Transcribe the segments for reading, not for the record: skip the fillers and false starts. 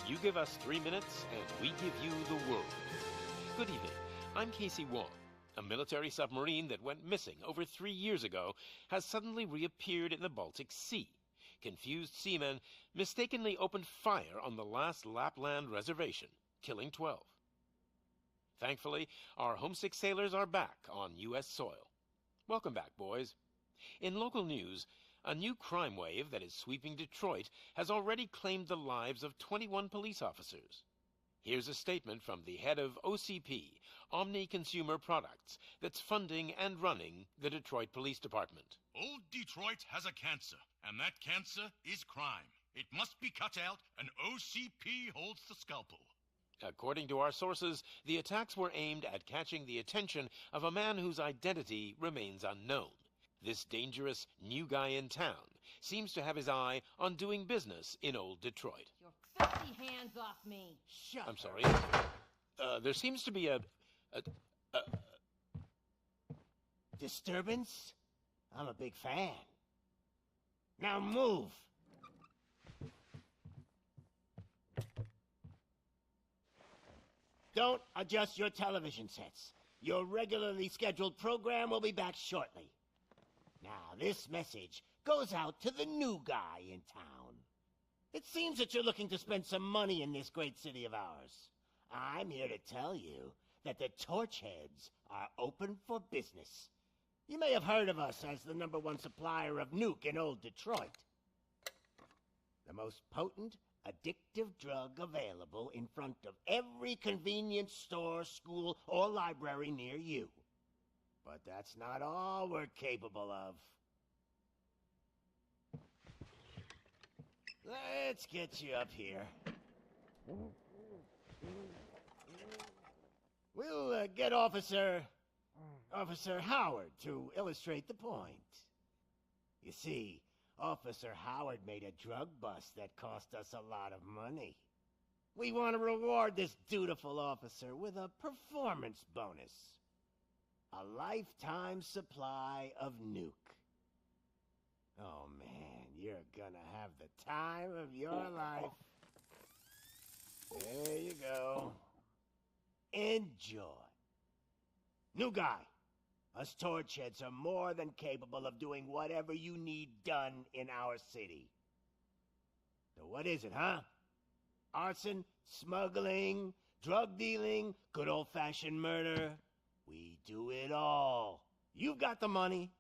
You give us 3 minutes, and we give you the world. Good evening. I'm Casey Wong. A military submarine that went missing over 3 years ago has suddenly reappeared in the Baltic Sea. Confused seamen mistakenly opened fire on the last Lapland reservation, killing 12. Thankfully, our homesick sailors are back on U.S. soil. Welcome back, boys. In local news, a new crime wave that is sweeping Detroit has already claimed the lives of 21 police officers. Here's a statement from the head of OCP, Omni Consumer Products, that's funding and running the Detroit Police Department. Old Detroit has a cancer, and that cancer is crime. It must be cut out, and OCP holds the scalpel. According to our sources, the attacks were aimed at catching the attention of a man whose identity remains unknown. This dangerous new guy in town seems to have his eye on doing business in old Detroit. Your filthy hands off me! Shut I'm sorry. There seems to be a disturbance? I'm a big fan. Now move! Don't adjust your television sets. Your regularly scheduled program will be back shortly. Now, this message goes out to the new guy in town. It seems that you're looking to spend some money in this great city of ours. I'm here to tell you that the Torchheads are open for business. You may have heard of us as the #1 supplier of nuke in old Detroit. The most potent, addictive drug available in front of every convenience store, school, or library near you. But that's not all we're capable of. Let's get you up here. We'll get Officer Howard to illustrate the point. You see, Officer Howard made a drug bust that cost us a lot of money. We want to reward this dutiful officer with a performance bonus. A lifetime supply of nuke. Oh man, you're gonna have the time of your life. There you go. Enjoy. New guy, us Torchheads are more than capable of doing whatever you need done in our city. So what is it, huh? Arson, smuggling, drug dealing, good old-fashioned murder. We do it all. You've got the money,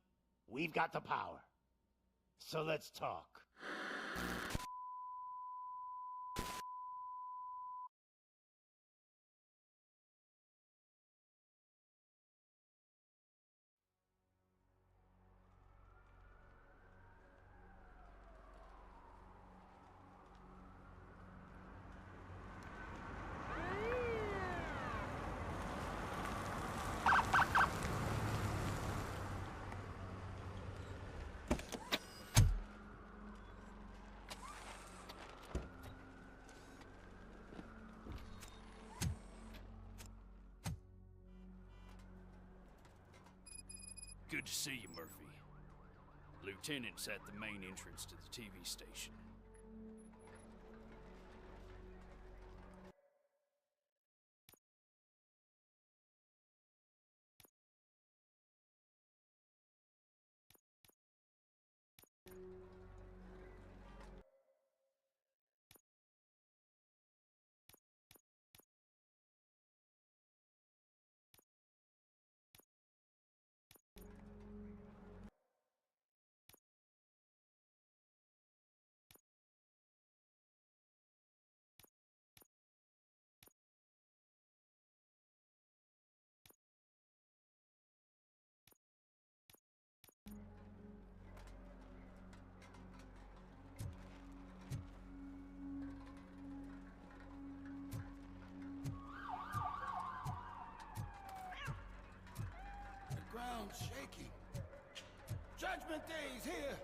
we've got the power. So let's talk. Good to see you, Murphy. Lieutenant's at the main entrance to the TV station. ground's shaking. Judgment Day's here!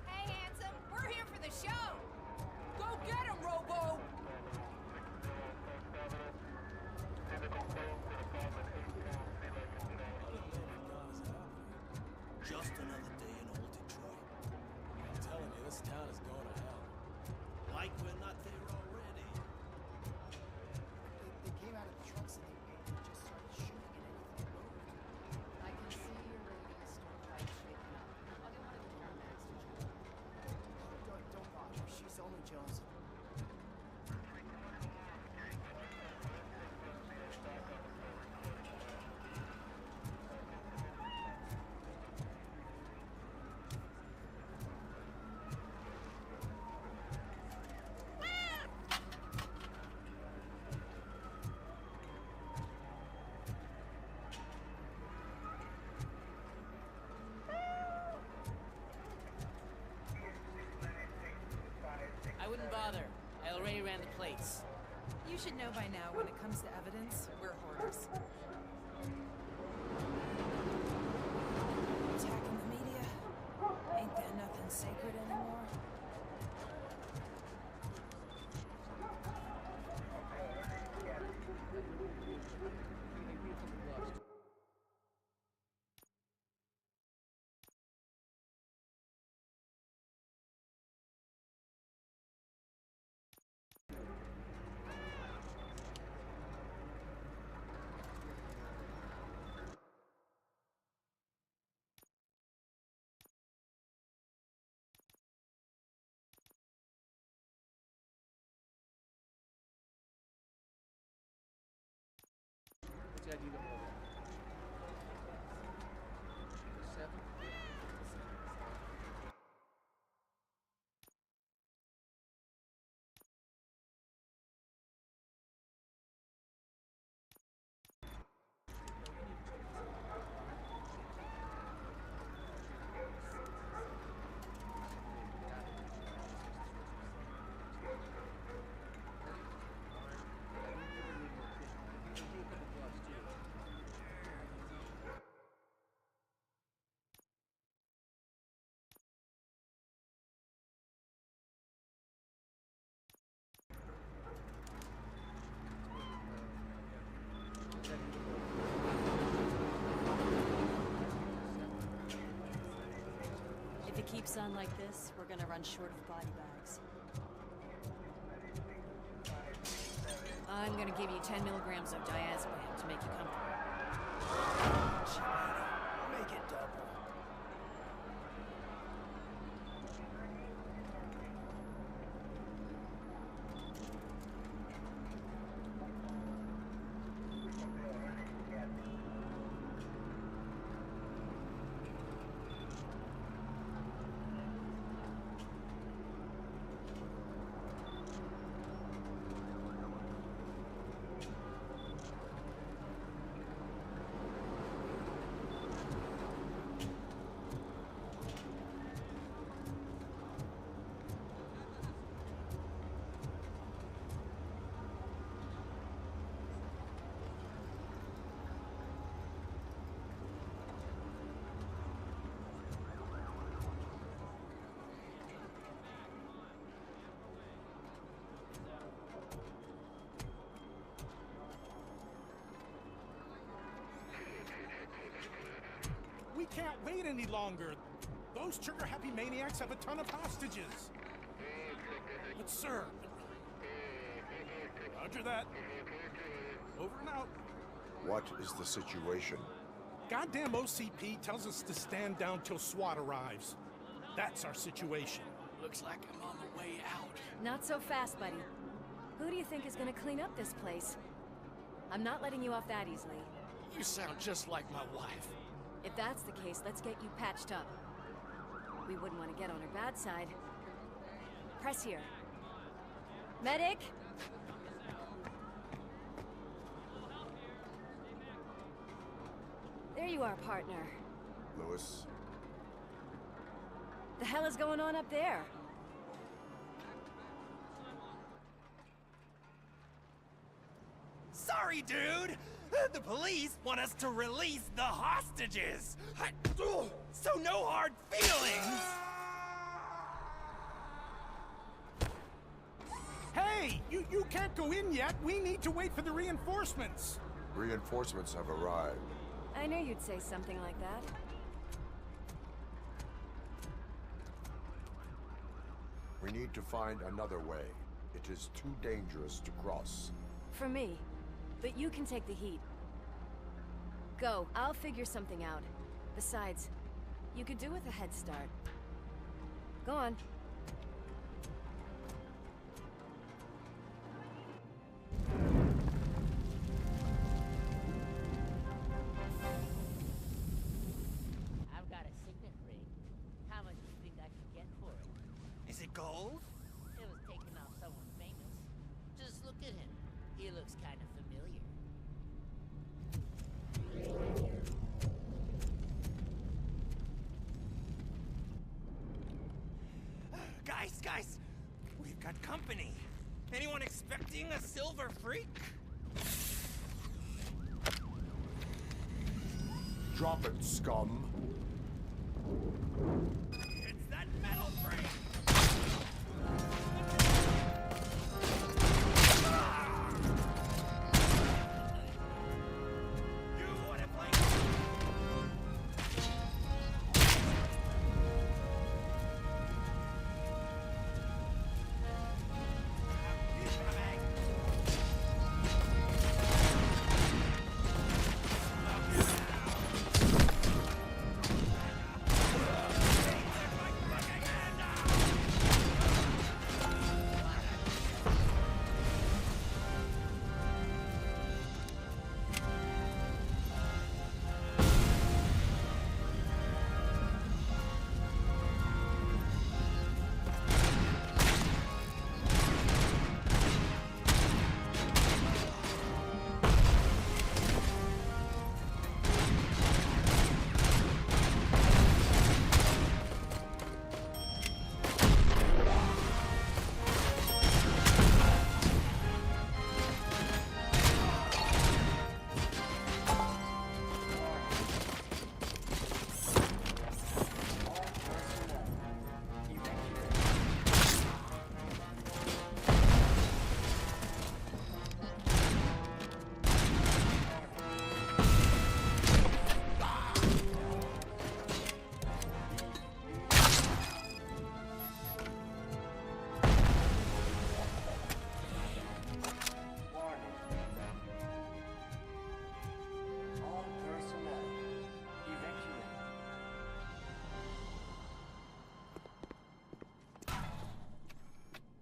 Hey, handsome, we're here for the show! Go get him, rights. You should know by now, when it comes to evidence, we're hoarders. Attacking the media? Ain't there nothing sacred anymore? If it keeps on like this, we're gonna run short of body bags. I'm gonna give you 10 milligrams of diazepam to make you comfortable. Make it double. We can't wait any longer. Those trigger-happy maniacs have a ton of hostages. But sir... Roger that. Over and out. What is the situation? Goddamn OCP tells us to stand down till SWAT arrives. That's our situation. Looks like I'm on the way out. Not so fast, buddy. Who do you think is gonna clean up this place? I'm not letting you off that easily. You sound just like my wife. If that's the case, let's get you patched up. We wouldn't want to get on her bad side. Press here. Medic! There you are, partner. Lewis? The hell is going on up there? Sorry, dude! The police want us to release the hostages! So no hard feelings! Hey! You can't go in yet! We need to wait for the reinforcements! Reinforcements have arrived. I knew you'd say something like that. We need to find another way. It is too dangerous to cross. For me. But you can take the heat. Go, I'll figure something out. Besides, you could do with a head start. Go on. I've got a signet ring. How much do you think I can get for it? Is it gold? It was taken off someone famous. Just look at him. He looks kind of familiar. Guys, we've got company. Anyone expecting a silver freak? Drop it, scum. It's that metal freak! You would have played.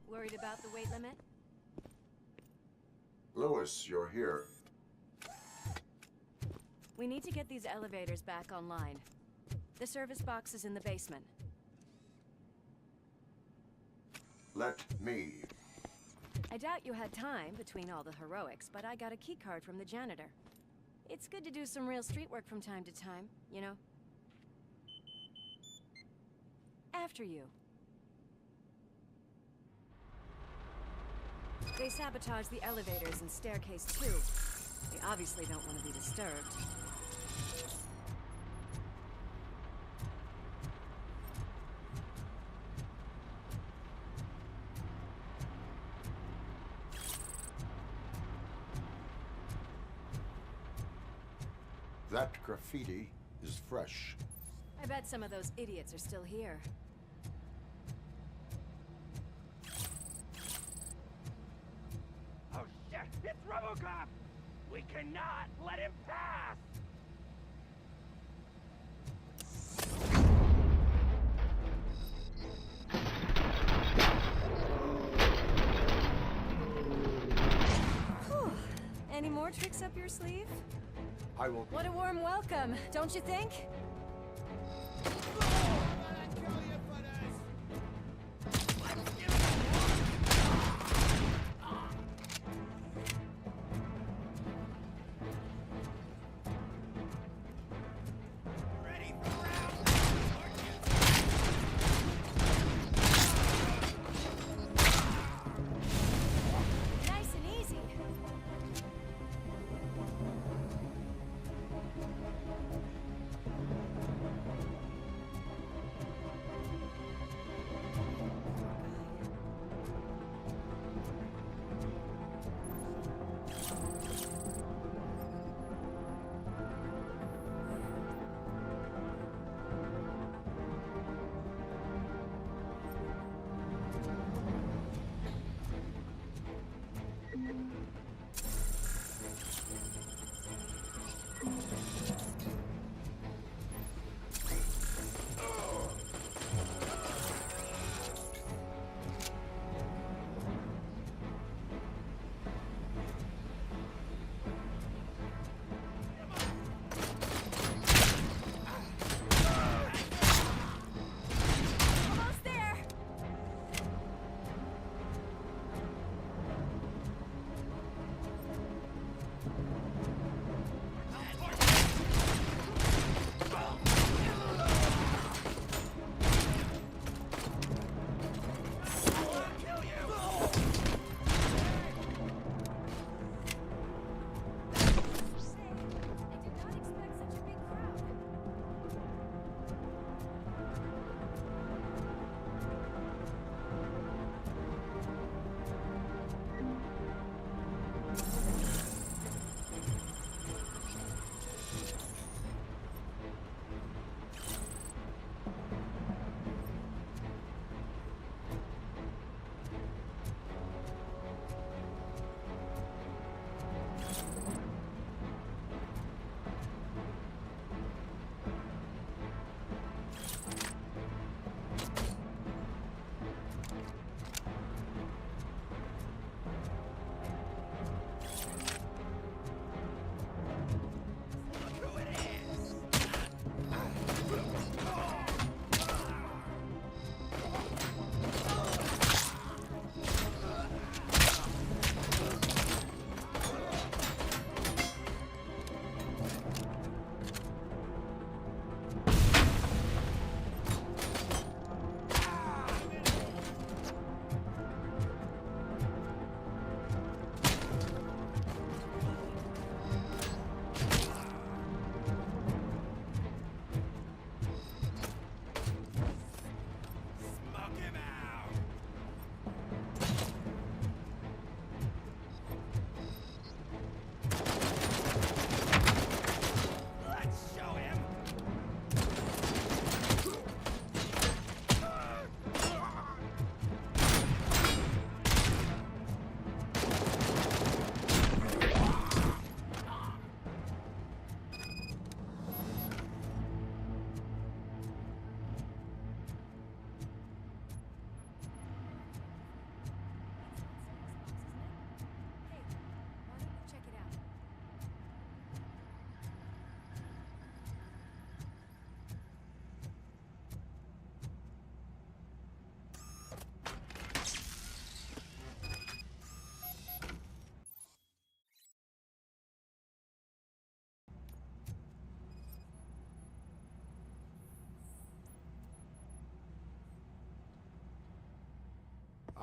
Worried about the weight limit? Lewis, you're here. We need to get these elevators back online. The service box is in the basement. Let me. I doubt you had time between all the heroics, but I got a key card from the janitor. It's good to do some real street work from time to time, you know? After you. They sabotage the elevators and staircase too. They obviously don't want to be disturbed. That graffiti is fresh. I bet some of those idiots are still here. Oh shit! It's RoboCop! We cannot let him pass! Whew. Any more tricks up your sleeve? I will. What a warm welcome, don't you think? Nice and easy.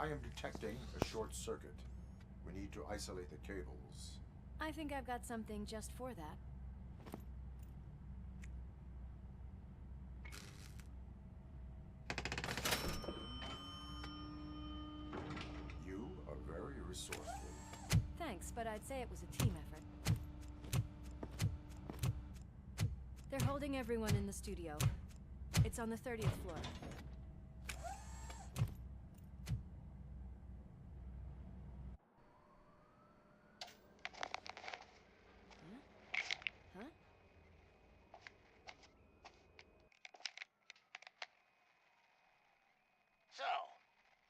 I am detecting a short circuit. We need to isolate the cables. I think I've got something just for that. You are very resourceful. Thanks, but I'd say it was a team effort. They're holding everyone in the studio. It's on the 30th floor. Huh? So,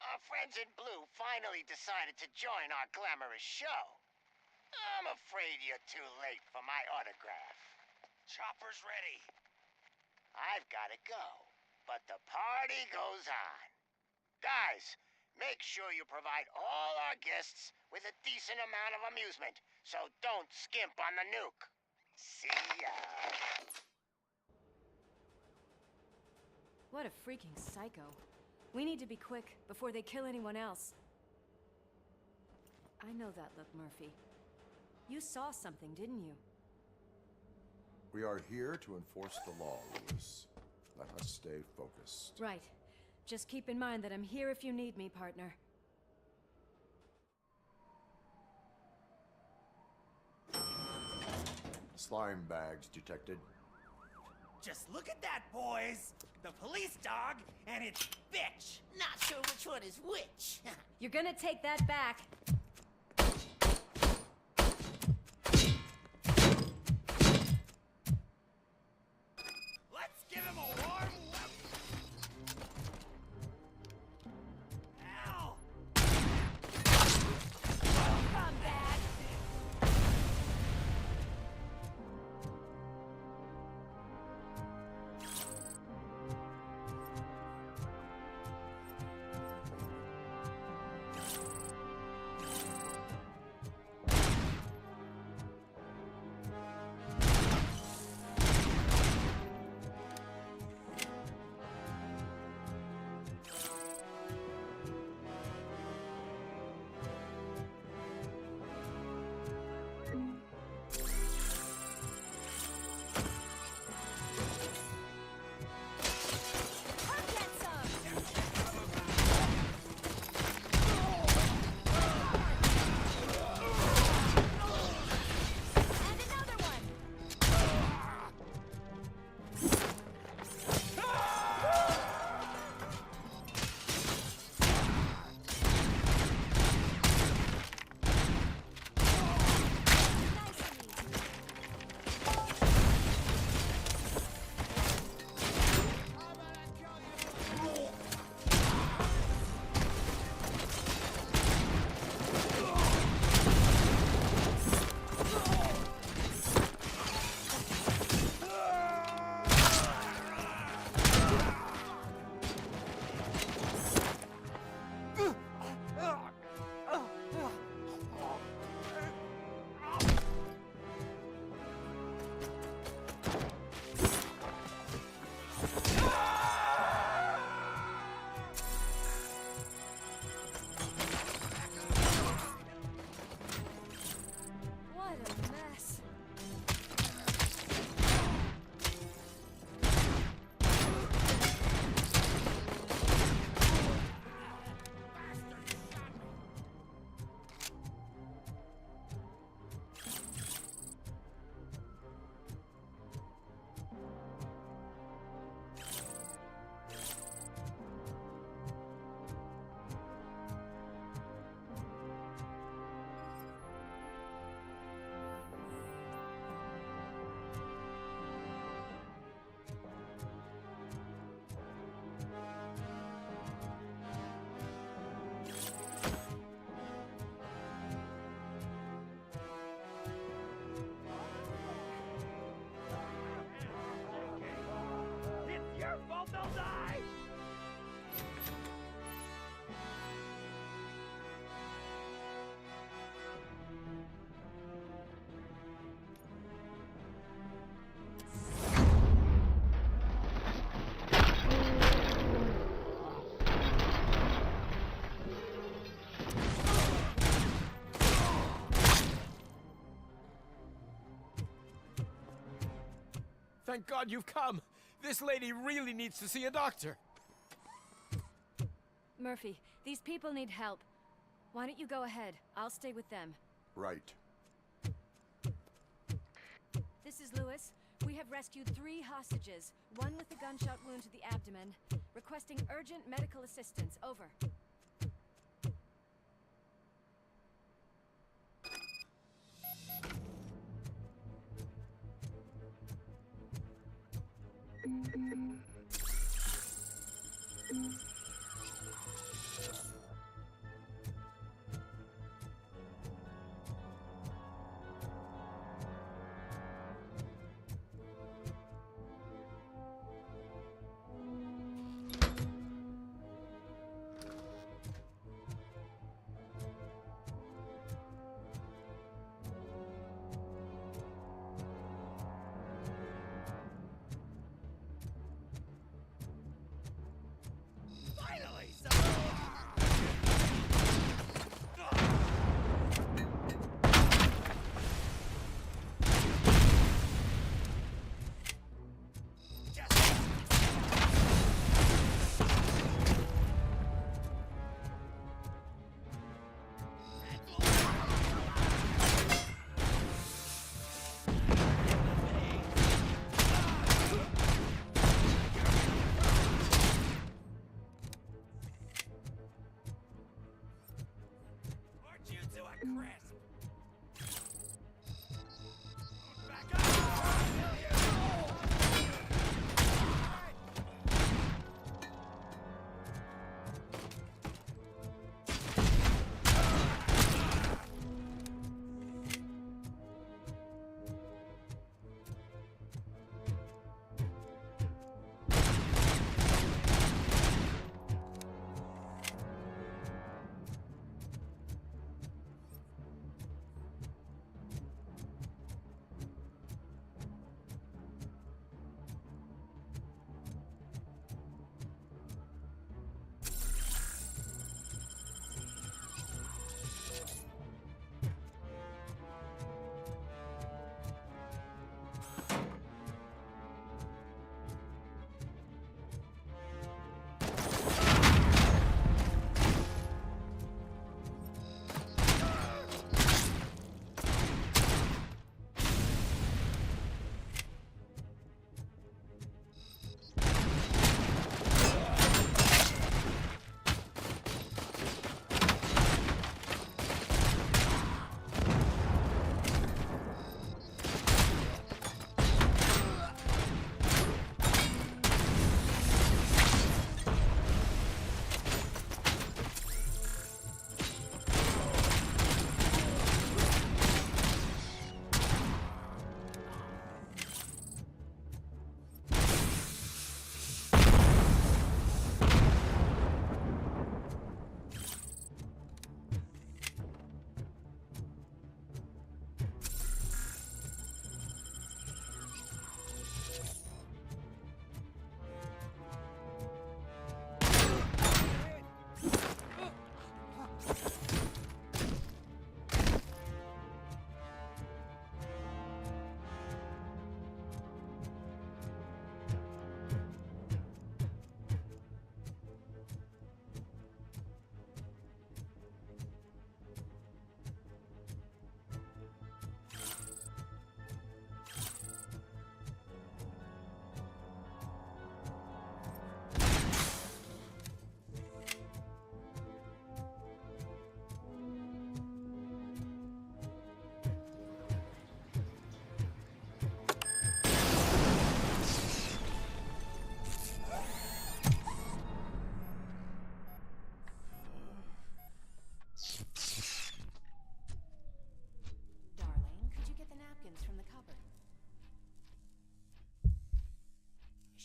our friends in blue finally decided to join our glamorous show. I'm afraid you're too late for my autograph. Chopper's ready. I've gotta go, but the party goes on. Guys, make sure you provide all our guests with a decent amount of amusement, so don't skimp on the nuke. See ya. What a freaking psycho. We need to be quick before they kill anyone else. I know that look, Murphy. You saw something, didn't you? We are here to enforce the law, Lewis. Let us stay focused. Right. Just keep in mind that I'm here if you need me, partner. Slime bags detected. Just look at that, boys! The police dog and its bitch! Not sure which one is which. You're gonna take that back. Let's give him a warm welcome! Ow! Come back. Thank God you've come. This lady really needs to see a doctor. Murphy, these people need help. Why don't you go ahead? I'll stay with them. Right. This is Lewis. We have rescued 3 hostages, one with a gunshot wound to the abdomen. Requesting urgent medical assistance. Over.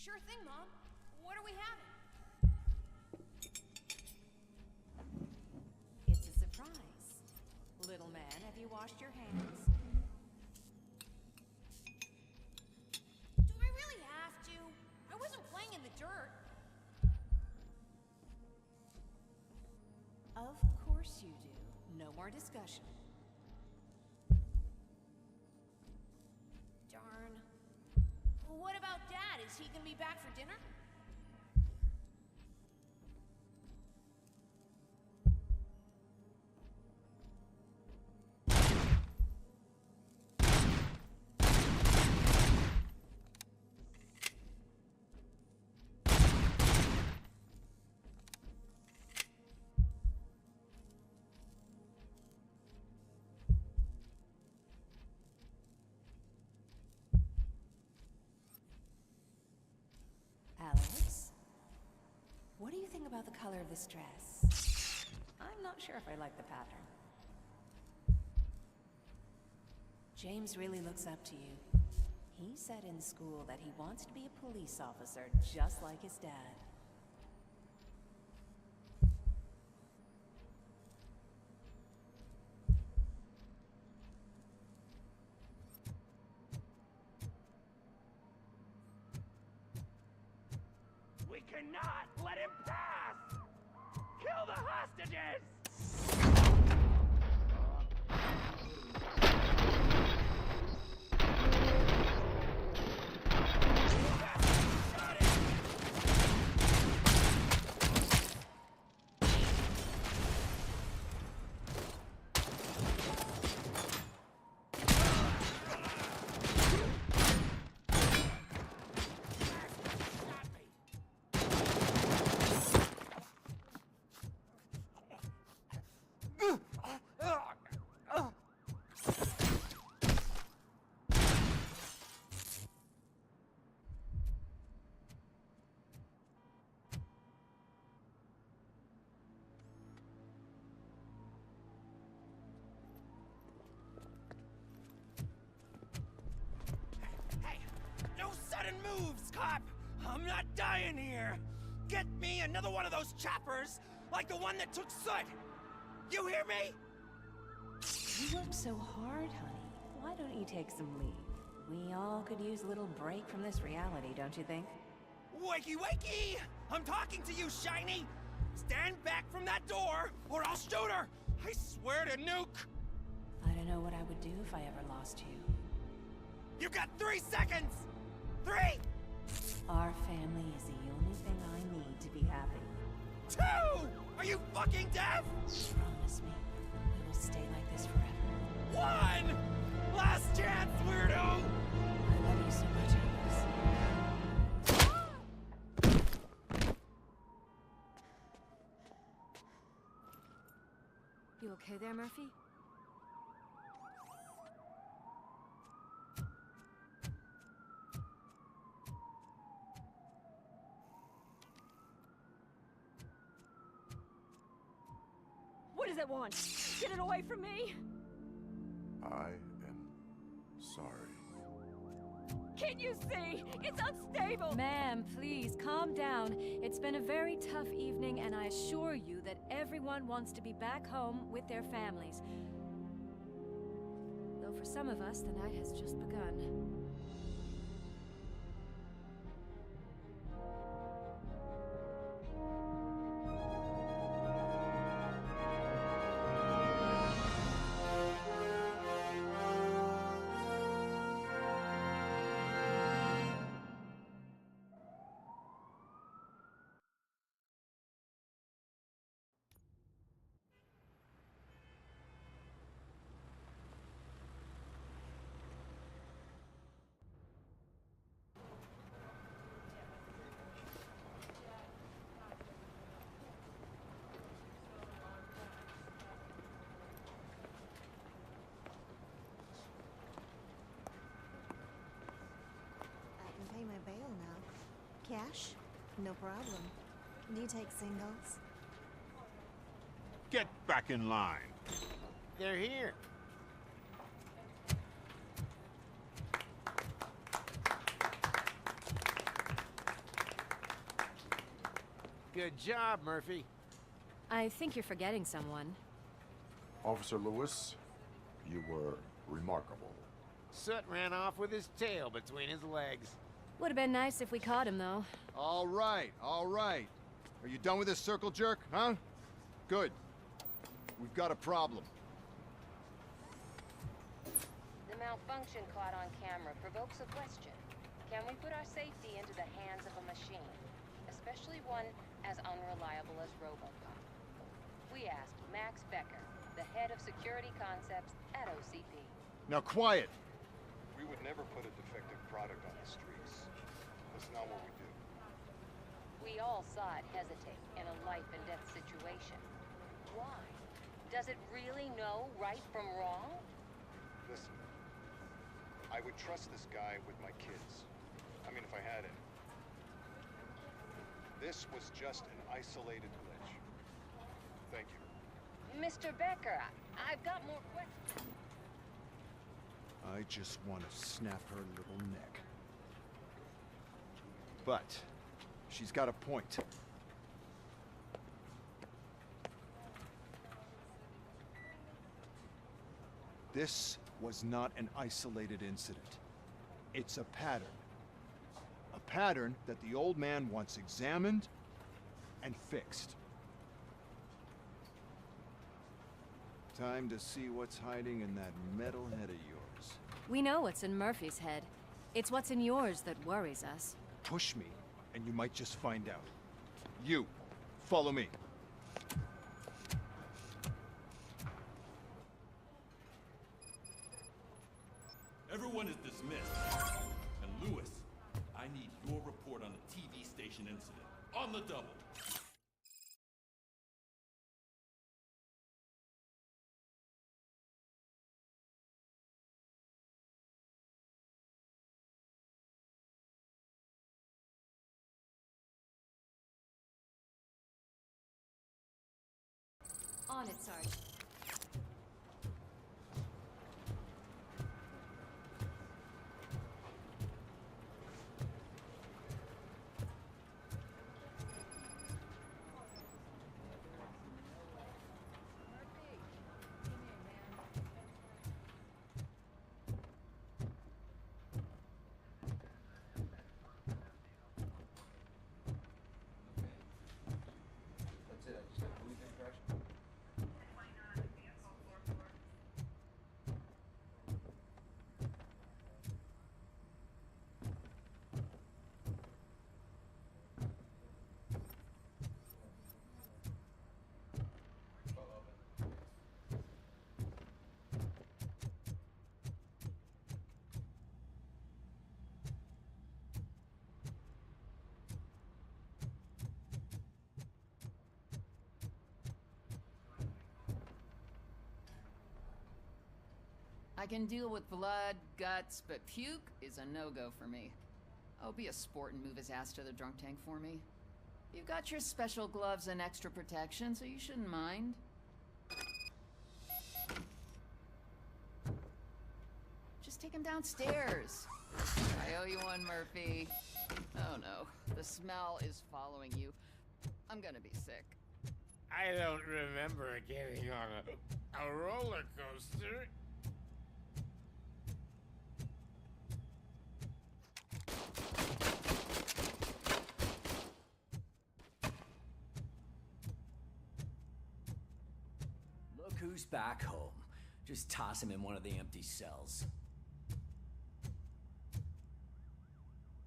Sure thing, Mom. What are we having? It's a surprise. Little man, have you washed your hands? Do I really have to? I wasn't playing in the dirt. Of course you do. No more discussion. Darn. What about Dad? Is he gonna be back for dinner? Alex, what do you think about the color of this dress? I'm not sure if I like the pattern. James really looks up to you. He said in school that he wants to be a police officer just like his dad. We cannot let him pass! Kill the hostages! Moves, cop! I'm not dying here! Get me another one of those choppers, like the one that took Soot! You hear me? You work so hard, honey. Why don't you take some leave? We all could use a little break from this reality, don't you think? Wakey, wakey! I'm talking to you, Shiny! Stand back from that door, or I'll shoot her! I swear to nuke! I don't know what I would do if I ever lost you. You got 3 seconds! 3! Our family is the only thing I need to be happy. 2! Are you fucking deaf? Promise me, we will stay like this forever. 1! Last chance, weirdo! I love you so much, Alex. You okay there, Murphy? What does it want? Get it away from me! I am sorry. Can't you see? It's unstable! Ma'am, please, calm down. It's been a very tough evening, and I assure you that everyone wants to be back home with their families. Though for some of us, the night has just begun. Pay my bail now. Cash? No problem. Do you take singles? Get back in line. They're here. Good job, Murphy. I think you're forgetting someone. Officer Lewis, you were remarkable. Soot ran off with his tail between his legs. Would have been nice if we caught him, though. All right, all right. Are you done with this circle jerk, huh? Good. We've got a problem. The malfunction caught on camera provokes a question. Can we put our safety into the hands of a machine, especially one as unreliable as Robocop? We asked Max Becker, the head of security concepts at OCP. Now quiet! We would never put a defective product on the streets. That's not what we do. We all saw it hesitate in a life-and-death situation. Why? Does it really know right from wrong? Listen, I would trust this guy with my kids. I mean, if I had any. This was just an isolated glitch. Thank you. Mr. Becker, I've got more questions. I just want to snap her little neck. But she's got a point. This was not an isolated incident. It's a pattern. A pattern that the old man wants examined and fixed. Time to see what's hiding in that metal head of yours. We know what's in Murphy's head. It's what's in yours that worries us. Push me, and you might just find out. You, follow me. Everyone is dismissed. And Lewis, I need your report on the TV station incident. On the double. On it, Sarge. I can deal with blood, guts, but puke is a no-go for me. Oh, be a sport and move his ass to the drunk tank for me. You've got your special gloves and extra protection, so you shouldn't mind. Just take him downstairs. I owe you one, Murphy. Oh no, the smell is following you. I'm gonna be sick. I don't remember getting on a roller coaster. Look who's back home. Just toss him in one of the empty cells.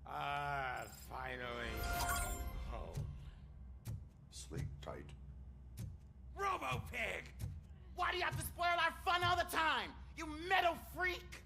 Ah, finally. Home. Sleep tight. Robo-Pig! Why do you have to spoil our fun all the time? You metal freak!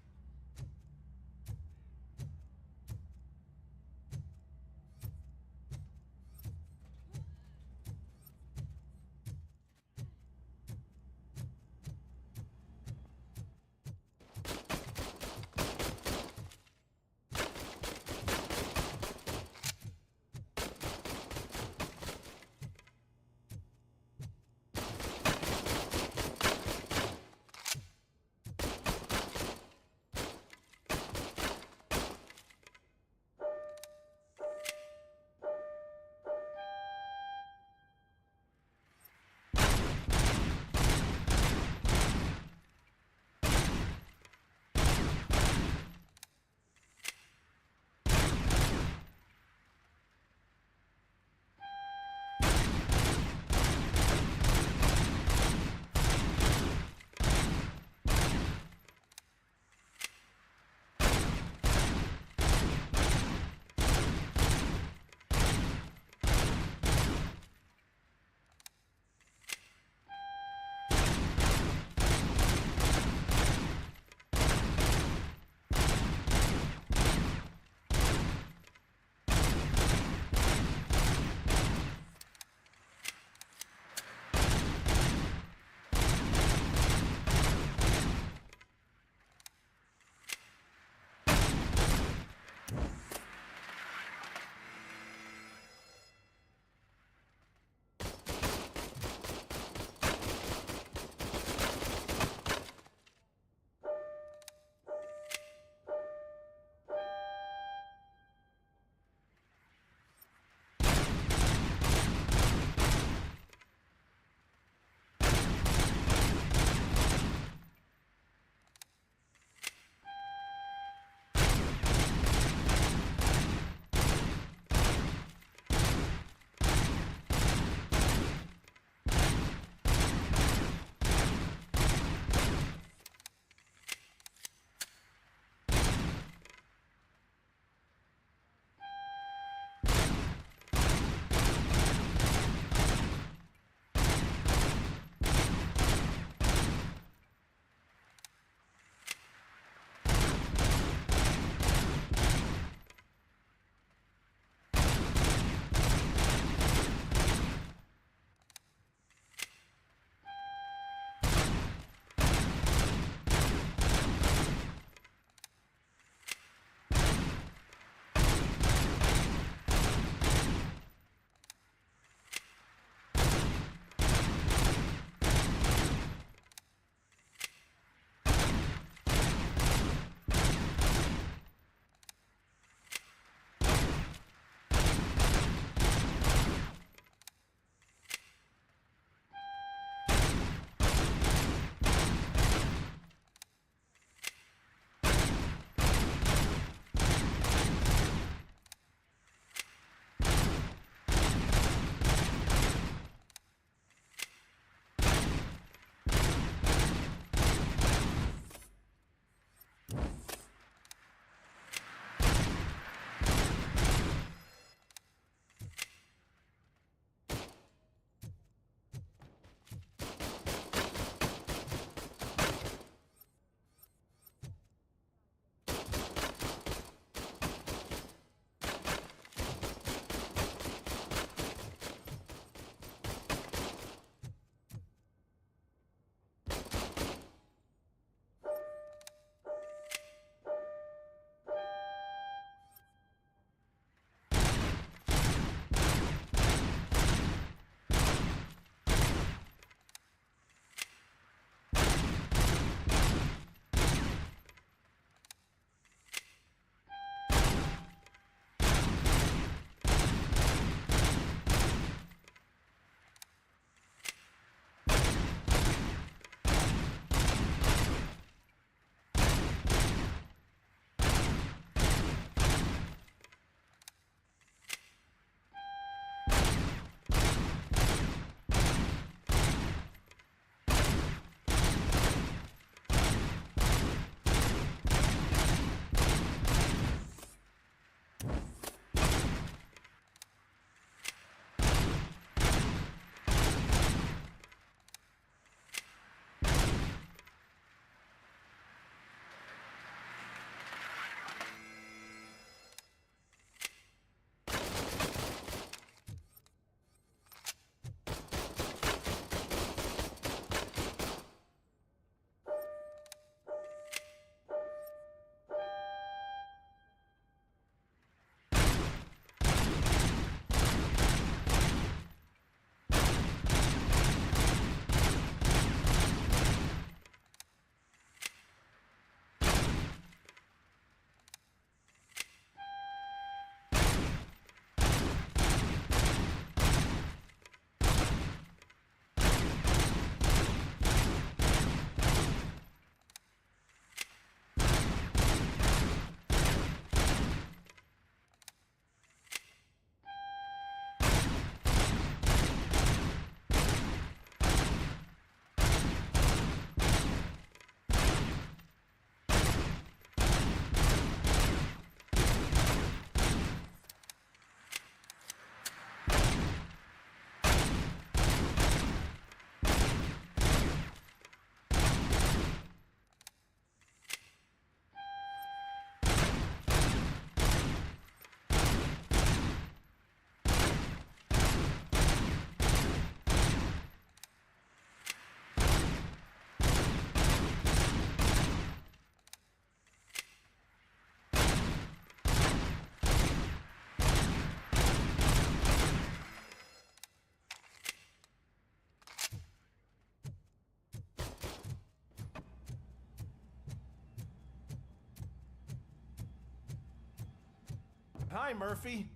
Hi, Murphy.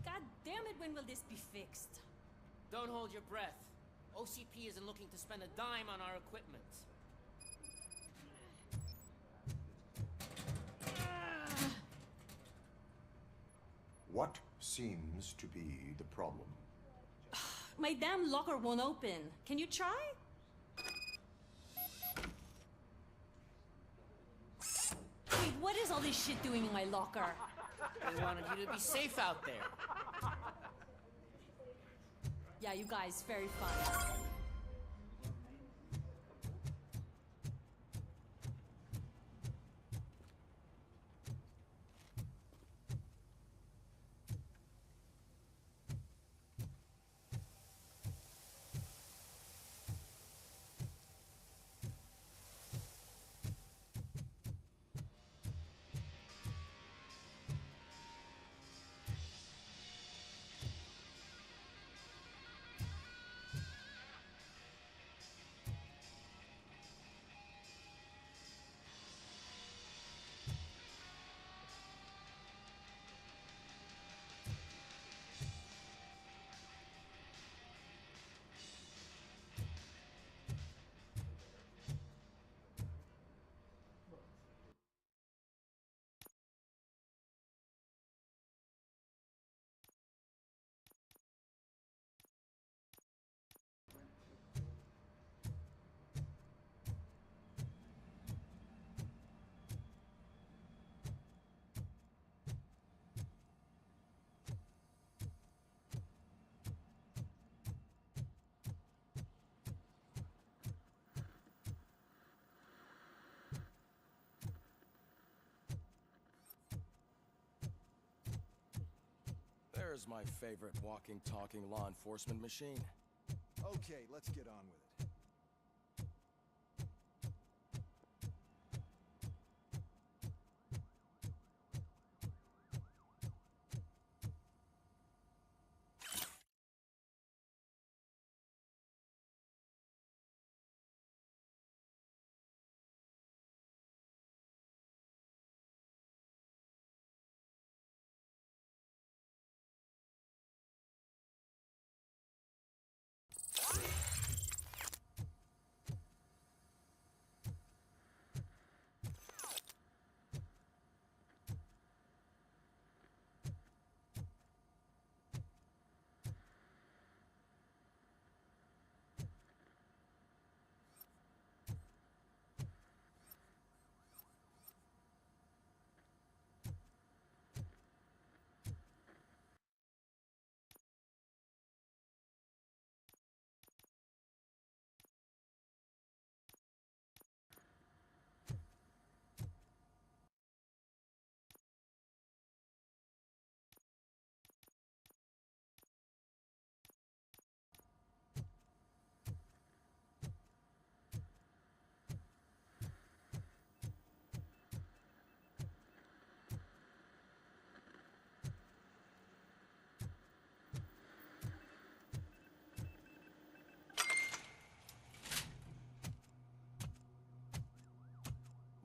God damn it, when will this be fixed? Don't hold your breath. OCP isn't looking to spend a dime on our equipment. What seems to be the problem? My damn locker won't open. Can you try? Wait, what is all this shit doing in my locker? They wanted you to be safe out there. Yeah, you guys, very fun. There's my favorite walking, talking law enforcement machine. Okay, let's get on with it.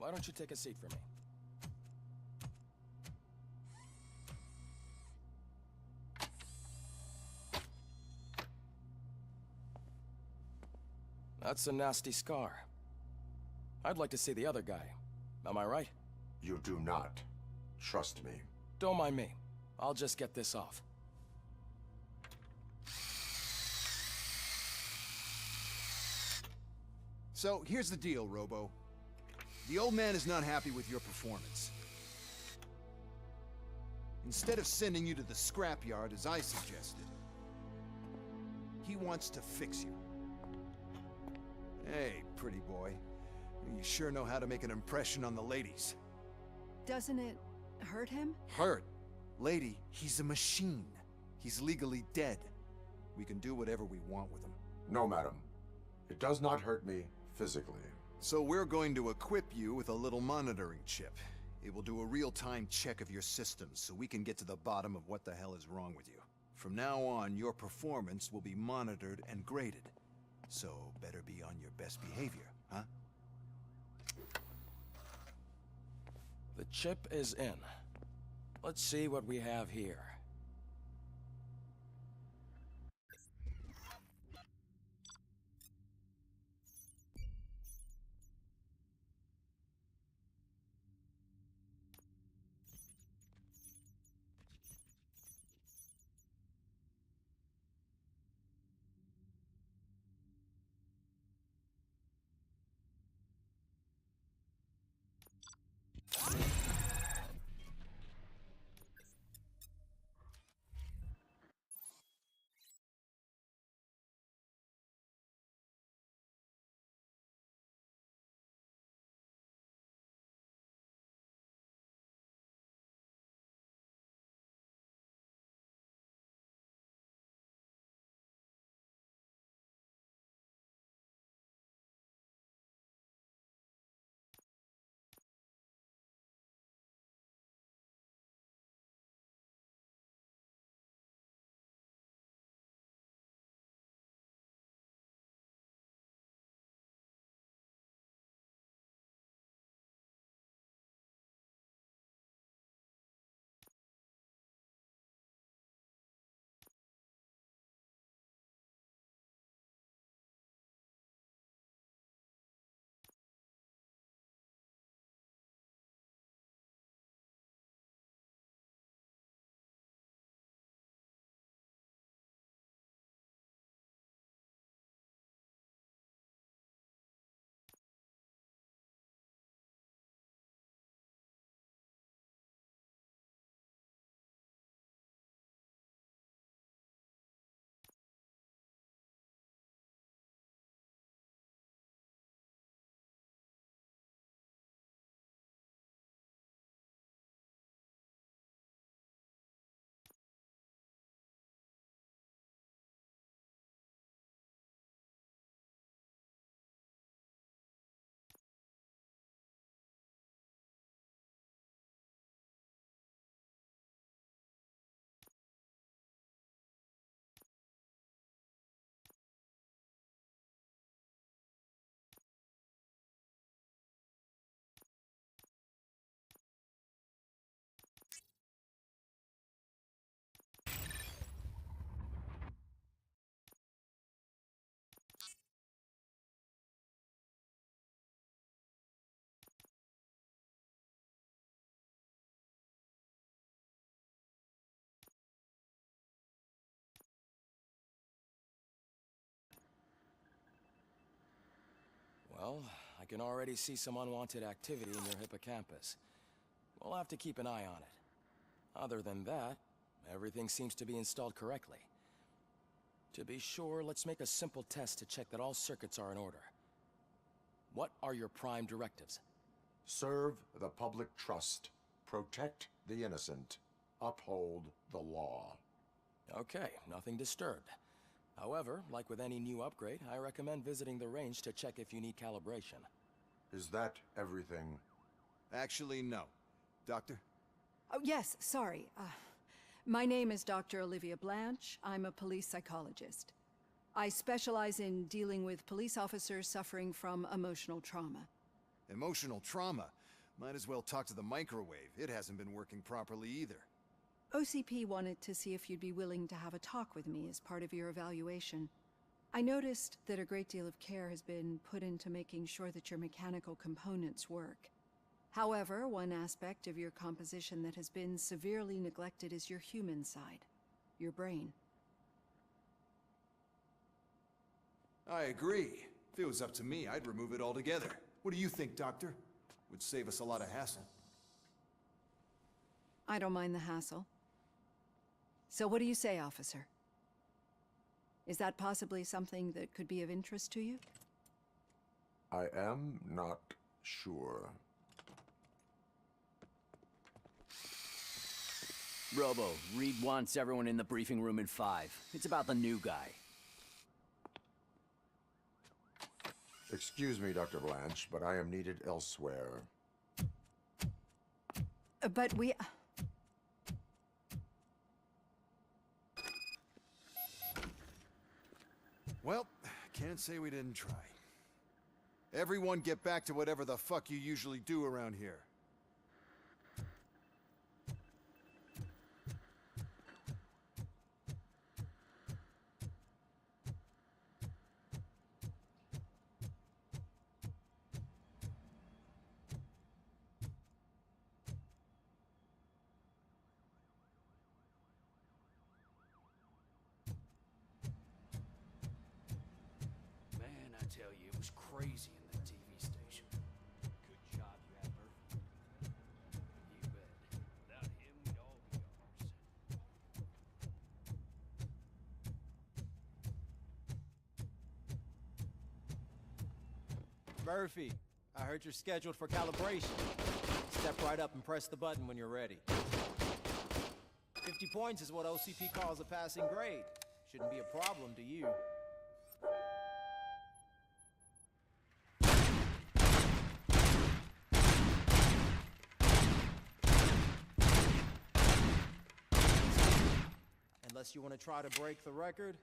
Why don't you take a seat for me? That's a nasty scar. I'd like to see the other guy. Am I right? You do not. Trust me. Don't mind me. I'll just get this off. So, here's the deal, Robo. The old man is not happy with your performance. Instead of sending you to the scrapyard as I suggested, he wants to fix you. Hey, pretty boy. You sure know how to make an impression on the ladies. Doesn't it hurt him? Hurt? Lady, he's a machine. He's legally dead. We can do whatever we want with him. No, madam. It does not hurt me physically. So we're going to equip you with a little monitoring chip. It will do a real-time check of your systems so we can get to the bottom of what the hell is wrong with you. From now on, your performance will be monitored and graded. So better be on your best behavior, huh? The chip is in. Let's see what we have here. Well, I can already see some unwanted activity in your hippocampus. We'll have to keep an eye on it. Other than that, everything seems to be installed correctly. To be sure, let's make a simple test to check that all circuits are in order. What are your prime directives? Serve the public trust. Protect the innocent. Uphold the law. Okay, nothing disturbed. However, like with any new upgrade, I recommend visiting the range to check if you need calibration. Is that everything? Actually, no. Doctor? Oh, yes, sorry. My name is Dr. Olivia Blanche. I'm a police psychologist. I specialize in dealing with police officers suffering from emotional trauma. Emotional trauma? Might as well talk to the microwave. It hasn't been working properly either. OCP wanted to see if you'd be willing to have a talk with me as part of your evaluation. I noticed that a great deal of care has been put into making sure that your mechanical components work. However, one aspect of your composition that has been severely neglected is your human side, your brain. I agree. If it was up to me, I'd remove it altogether. What do you think, Doctor? Would save us a lot of hassle. I don't mind the hassle. So what do you say, officer? Is that possibly something that could be of interest to you? I am not sure. Robo, Reed wants everyone in the briefing room in 5. It's about the new guy. Excuse me, Dr. Blanche, but I am needed elsewhere. But we... Well, can't say we didn't try. Everyone get back to whatever the fuck you usually do around here. Man, I tell you, it was crazy in that TV station. Good job you had Murphy. You bet. Without him, we'd all be ours. Murphy, I heard you're scheduled for calibration. Step right up and press the button when you're ready. 50 points is what OCP calls a passing grade. Shouldn't be a problem to you. Unless you want to try to break the record.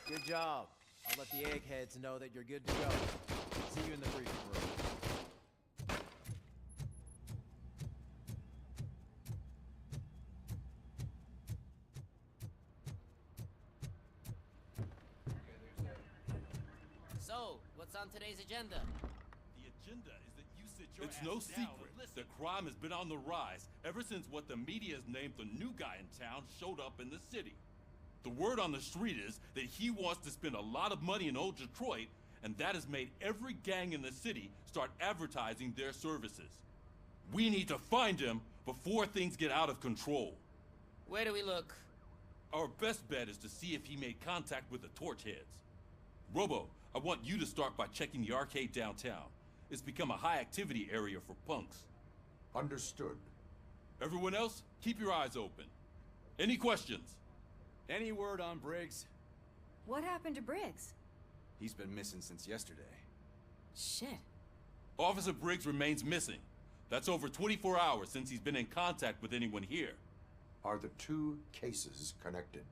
Good job. I'll let the eggheads know that you're good to go. See you in the briefing room. So, what's on today's agenda? The agenda is that you sit your ass down. It's no secret The crime has been on the rise ever since what the media has named the new guy in town showed up in the city. The word on the street is that he wants to spend a lot of money in old Detroit, and that has made every gang in the city start advertising their services. We need to find him before things get out of control. Where do we look? Our best bet is to see if he made contact with the Torchheads. Robo, I want you to start by checking the arcade downtown. It's become a high-activity area for punks. Understood. Everyone else, keep your eyes open. Any questions? Any word on Briggs? What happened to Briggs? He's been missing since yesterday. Shit. Officer Briggs remains missing. That's over 24 hours since he's been in contact with anyone here. Are the two cases connected?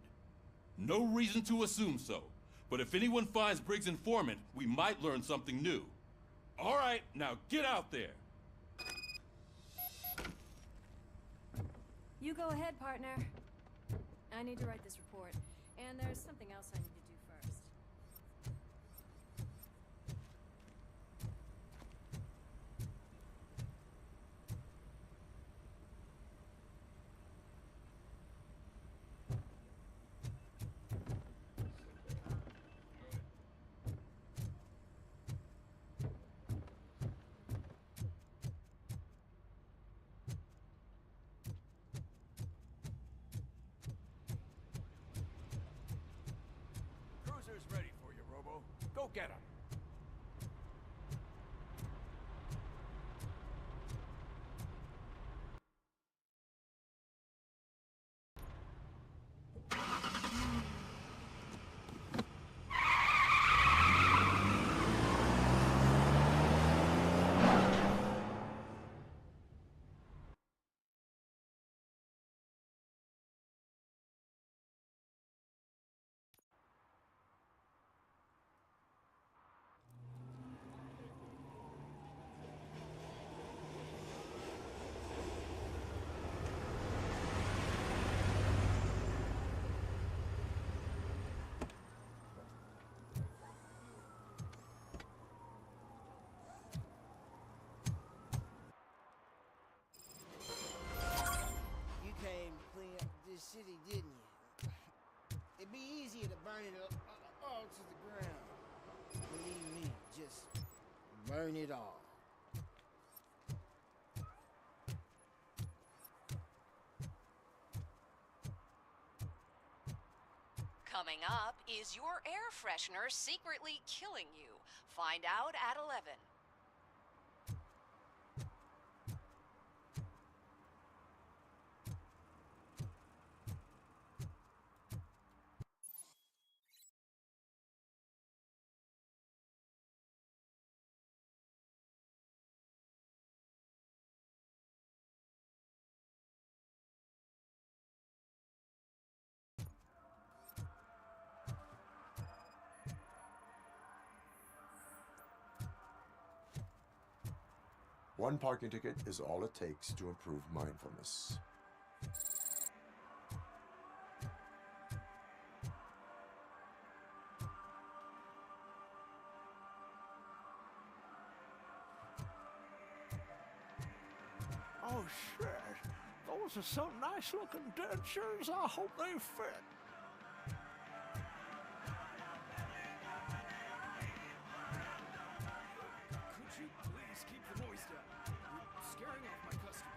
No reason to assume so. But if anyone finds Briggs' informant, we might learn something new. All right, now get out there. You go ahead, partner. I need to write this report, and there's something else I need to do first. Cruiser's ready for you, Robo. Go get him. You came to clean up this city, didn't you? It'd be easier to burn it all to the ground. Believe me, just burn it all. Coming up, is your air freshener secretly killing you? Find out at 11. One parking ticket is all it takes to improve mindfulness. Oh shit, those are some nice looking dentures. I hope they fit. Could you please keep the noise down? You're scaring off my customers.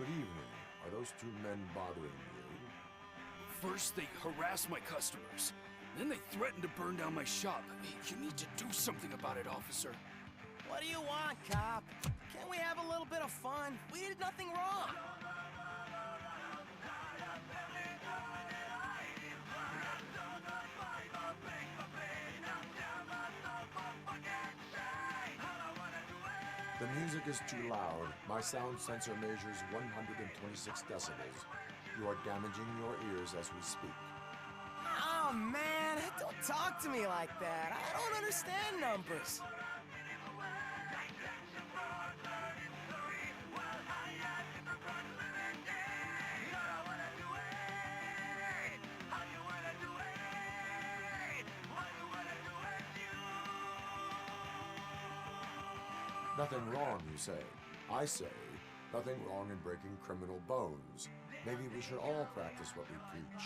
Good evening. Are those two men bothering you? First, they harass my customers. Then they threaten to burn down my shop. You need to do something about it, officer. What do you want, cop? Can't we have a little bit of fun? We did nothing wrong. The music is too loud. My sound sensor measures 126 decibels. You are damaging your ears as we speak. Oh, man, don't talk to me like that. I don't understand numbers. Nothing wrong, you say. I say, nothing wrong in breaking criminal bones. Maybe we should all practice what we preach.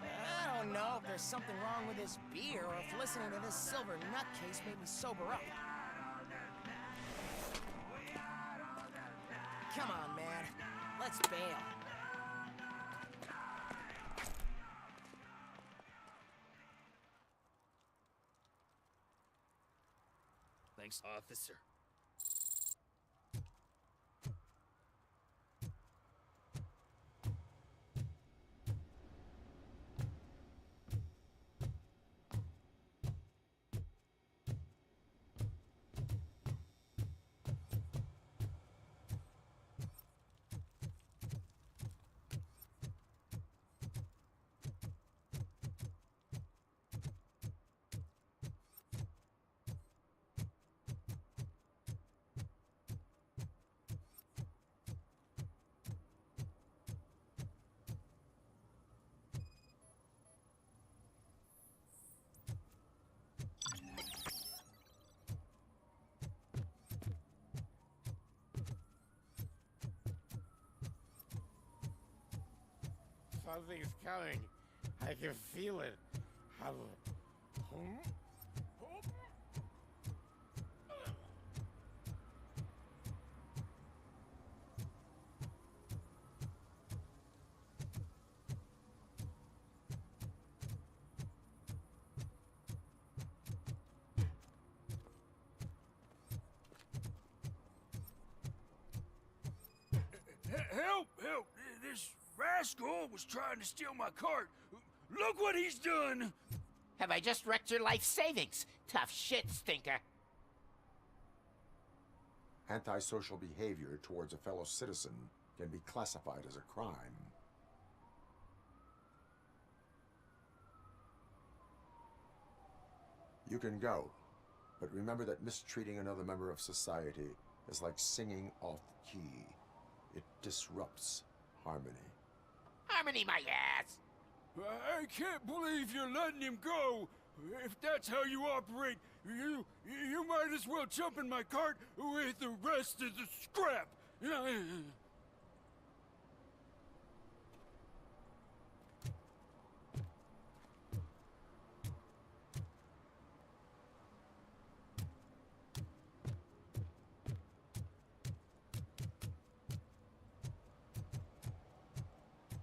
I don't know if there's something wrong with this beer or if listening to this silver nutcase made me sober up. Come on, man. Let's bail. Thanks, officer. Something's coming. I can feel it. Help! Help! This rascal was trying to steal my cart. Look what he's done! Have I just wrecked your life savings? Tough shit, stinker. Antisocial behavior towards a fellow citizen can be classified as a crime. You can go, but remember that mistreating another member of society is like singing off key. It disrupts harmony. Harmony, my ass! I can't believe you're letting him go! If that's how you operate, you might as well jump in my cart with the rest of the scrap!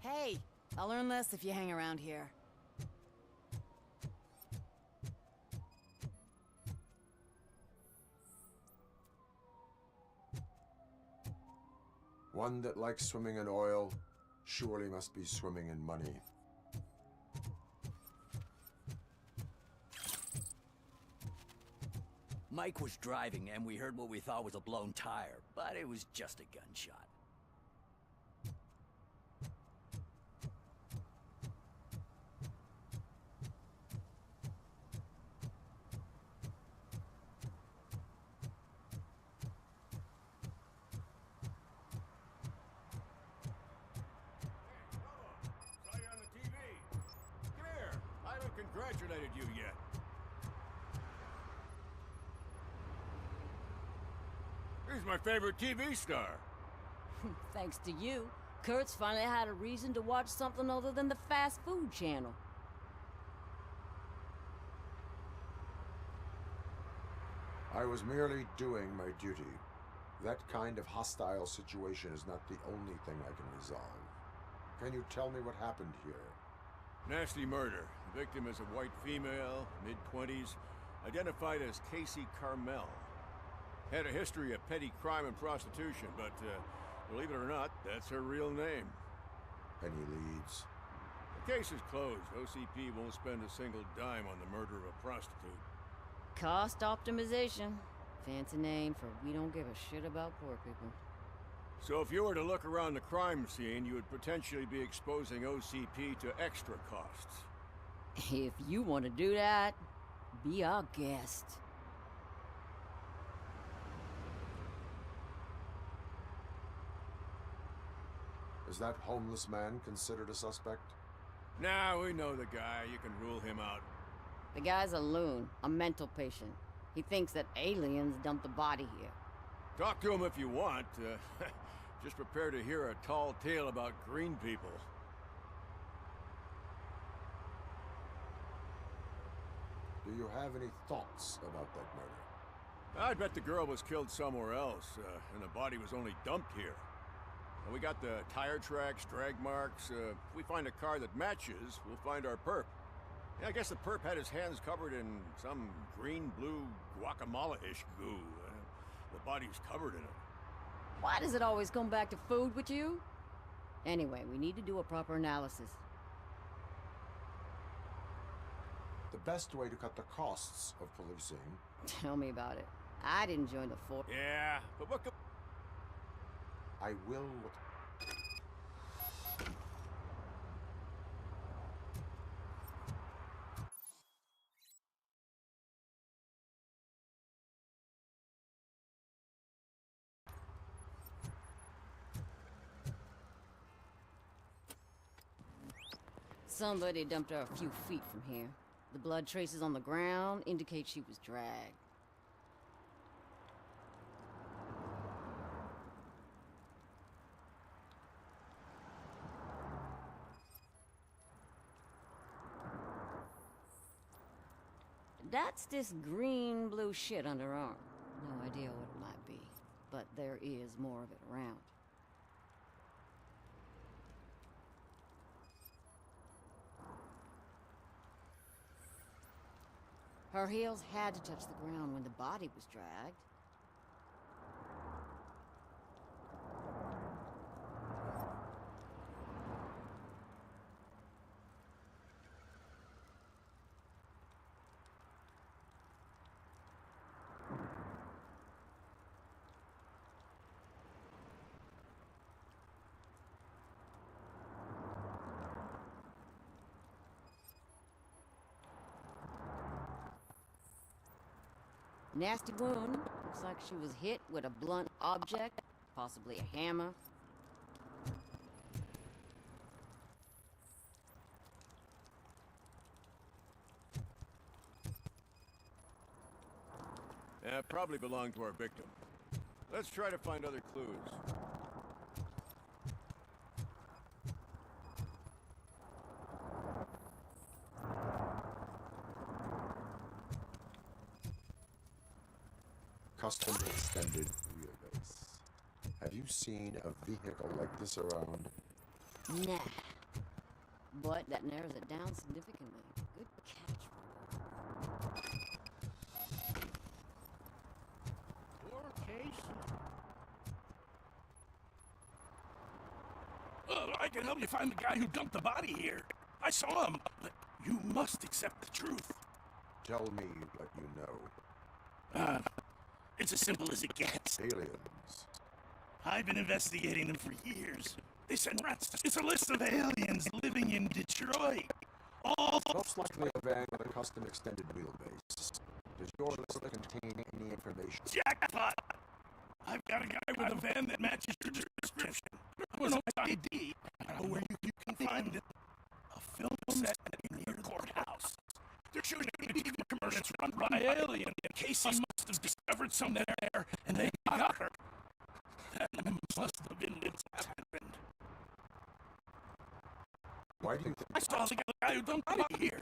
Hey, I'll learn less if you hang around here. One that likes swimming in oil surely must be swimming in money. Mike was driving and we heard what we thought was a blown tire, but it was just a gunshot. Congratulated you yet. He's my favorite TV star. Thanks to you, Kurt's finally had a reason to watch something other than the fast food channel. I was merely doing my duty. That kind of hostile situation is not the only thing I can resolve. Can you tell me what happened here? Nasty murder. The victim is a white female, mid-20s, identified as Casey Carmel. Had a history of petty crime and prostitution, but believe it or not, that's her real name. Any leads? The case is closed. OCP won't spend a single dime on the murder of a prostitute. Cost optimization. Fancy name for we don't give a shit about poor people. So if you were to look around the crime scene, you would potentially be exposing OCP to extra costs. If you want to do that, be our guest. Is that homeless man considered a suspect? Nah, we know the guy. You can rule him out. The guy's a loon, a mental patient. He thinks that aliens dumped the body here. Talk to him if you want. Just prepare to hear a tall tale about green people. Do you have any thoughts about that murder? I bet the girl was killed somewhere else, and the body was only dumped here. And we got the tire tracks, drag marks. If we find a car that matches, we'll find our perp. Yeah, I guess the perp had his hands covered in some green-blue guacamole-ish goo. The body's covered in it. Why does it always come back to food with you? Anyway, we need to do a proper analysis. The best way to cut the costs of policing... Tell me about it. I didn't join the force. Yeah, but what... I will... Somebody dumped her a few feet from here. The blood traces on the ground indicate she was dragged. That's this green-blue shit under her arm. No idea what it might be, but there is more of it around. Her heels had to touch the ground when the body was dragged. Nasty wound. Looks like she was hit with a blunt object, possibly a hammer. Yeah, probably belonged to our victim. Let's try to find other clues. Custom extended wheelbase. Have you seen a vehicle like this around? Nah. But that narrows it down significantly. Good catch. Poor Casey. I can help you find the guy who dumped the body here. I saw him, but you must accept the truth. Tell me what you know. It's as simple as it gets. Aliens. I've been investigating them for years. They send rats. It's a list of aliens living in Detroit. All Most likely a van with a custom extended wheelbase. Does your list contain any information? jackpot. I've got a guy with a van that matches your description. I was on ID. I know where you can find it. A film set near the courthouse. They're shooting a TV commercial run by aliens. Casey must have discovered something there, and they got her. That must have been it happened. Why do you think... I saw the guy who dumped the body here.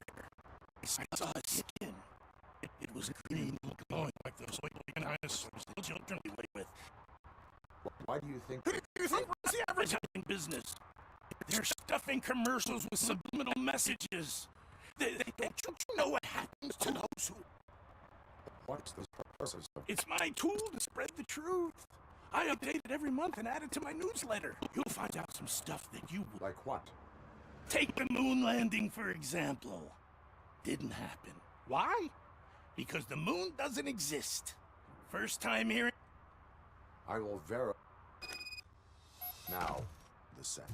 I saw his skin. It was green, glowing like those oil you think... You think what's the advertising business? They're stuffing commercials with subliminal messages. Don't you know what happens to those who... What's the purpose of... It's my tool to spread the truth. I update it every month and add it to my newsletter. You'll find out some stuff that you... Like what? Take the moon landing, for example. Didn't happen. Why? Because the moon doesn't exist. First time hearing... I will verify... Now, the set.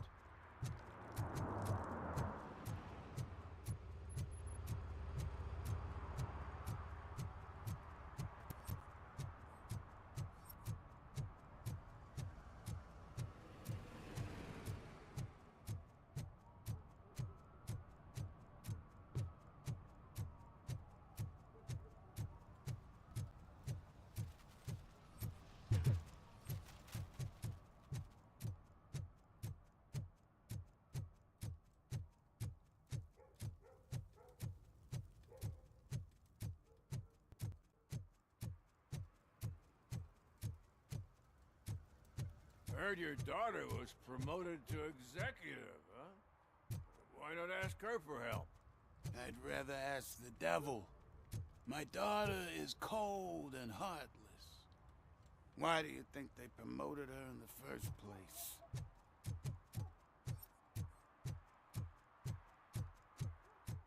Heard your daughter was promoted to executive, huh? Why not ask her for help? I'd rather ask the devil. My daughter is cold and heartless. Why do you think they promoted her in the first place?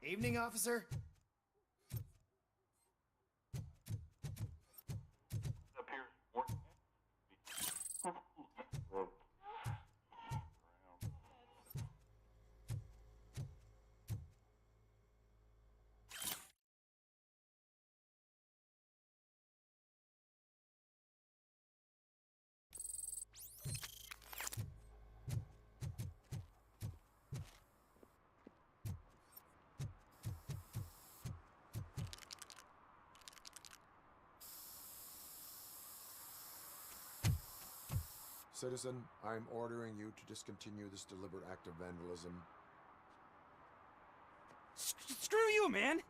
Evening, officer. Citizen, I'm ordering you to discontinue this deliberate act of vandalism. Screw you, man!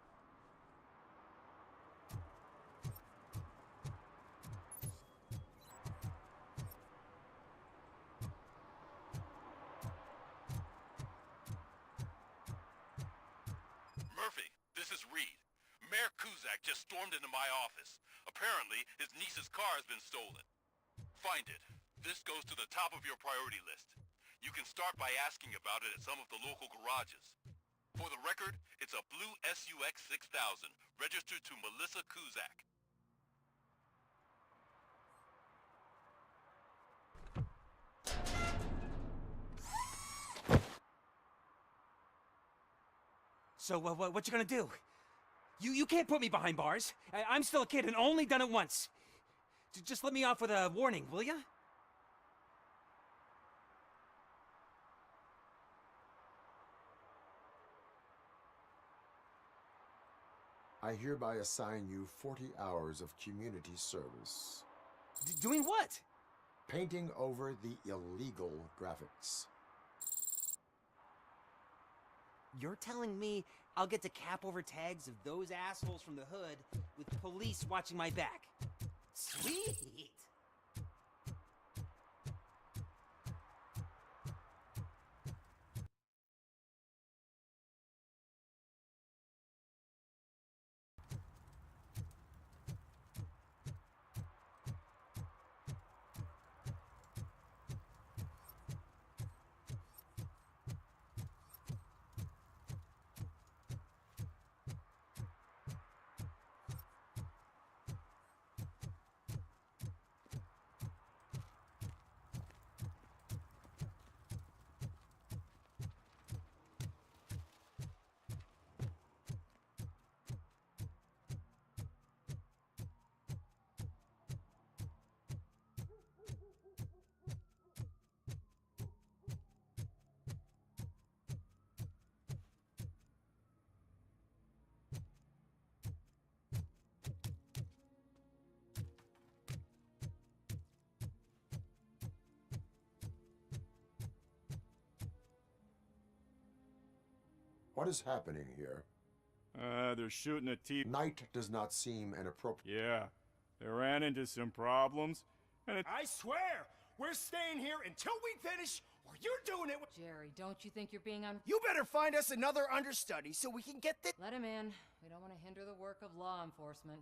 Murphy, this is Reed. Mayor Kuzak just stormed into my office. Apparently, his niece's car has been stolen. Find it. This goes to the top of your priority list. You can start by asking about it at some of the local garages. For the record, it's a blue SUX 6000, registered to Melissa Kuzak. So, what you gonna do? You can't put me behind bars. I'm still a kid and only done it once. Just let me off with a warning, will ya? I hereby assign you 40 hours of community service. Doing what? Painting over the illegal graphics. You're telling me I'll get to cap over tags of those assholes from the hood with police watching my back? Sweet! What is happening here? They're shooting a TV. Night does not seem an appropriate... Yeah, they ran into some problems, and I swear, We're staying here until we finish, or you're doing it. Jerry, don't you think you're being You better find us another understudy so we can get the. Let him in. We don't want to hinder the work of law enforcement.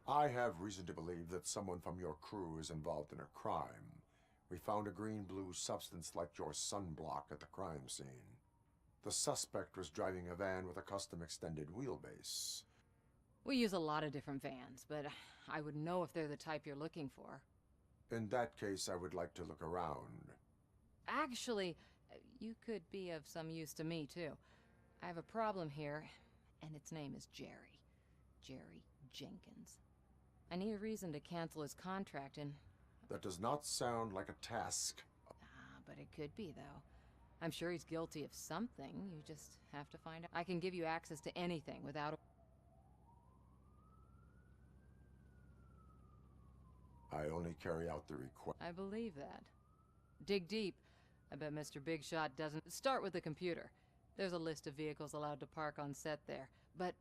I have reason to believe that someone from your crew is involved in a crime. We found a green-blue substance like your sunblock at the crime scene. The suspect was driving a van with a custom extended wheelbase. We use a lot of different vans, but I wouldn't know if they're the type you're looking for. In that case, I would like to look around. Actually, you could be of some use to me, too. I have a problem here, and its name is Jerry. Jerry Jenkins. I need a reason to cancel his contract, and... That does not sound like a task. But it could be, though. I'm sure he's guilty of something. You just have to find out. I can give you access to anything without... I only carry out the request. I believe that. Dig deep. I bet Mr. Big Shot doesn't... Start with the computer. There's a list of vehicles allowed to park on set there, but...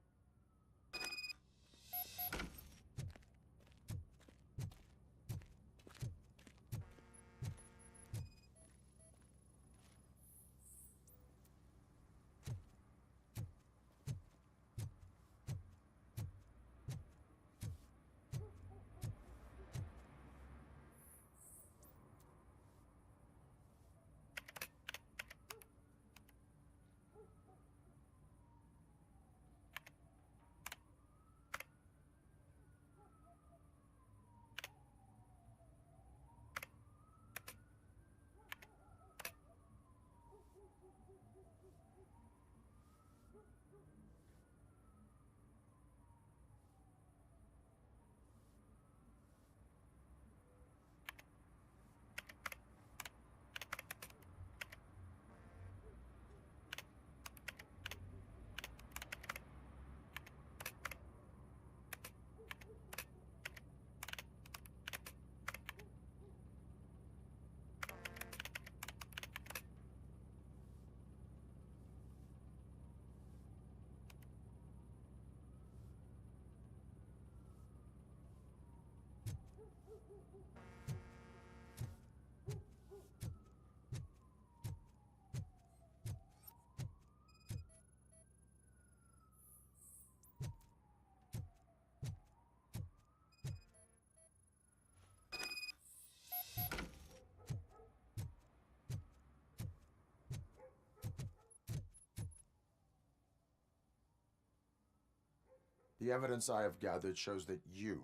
The evidence I have gathered shows that you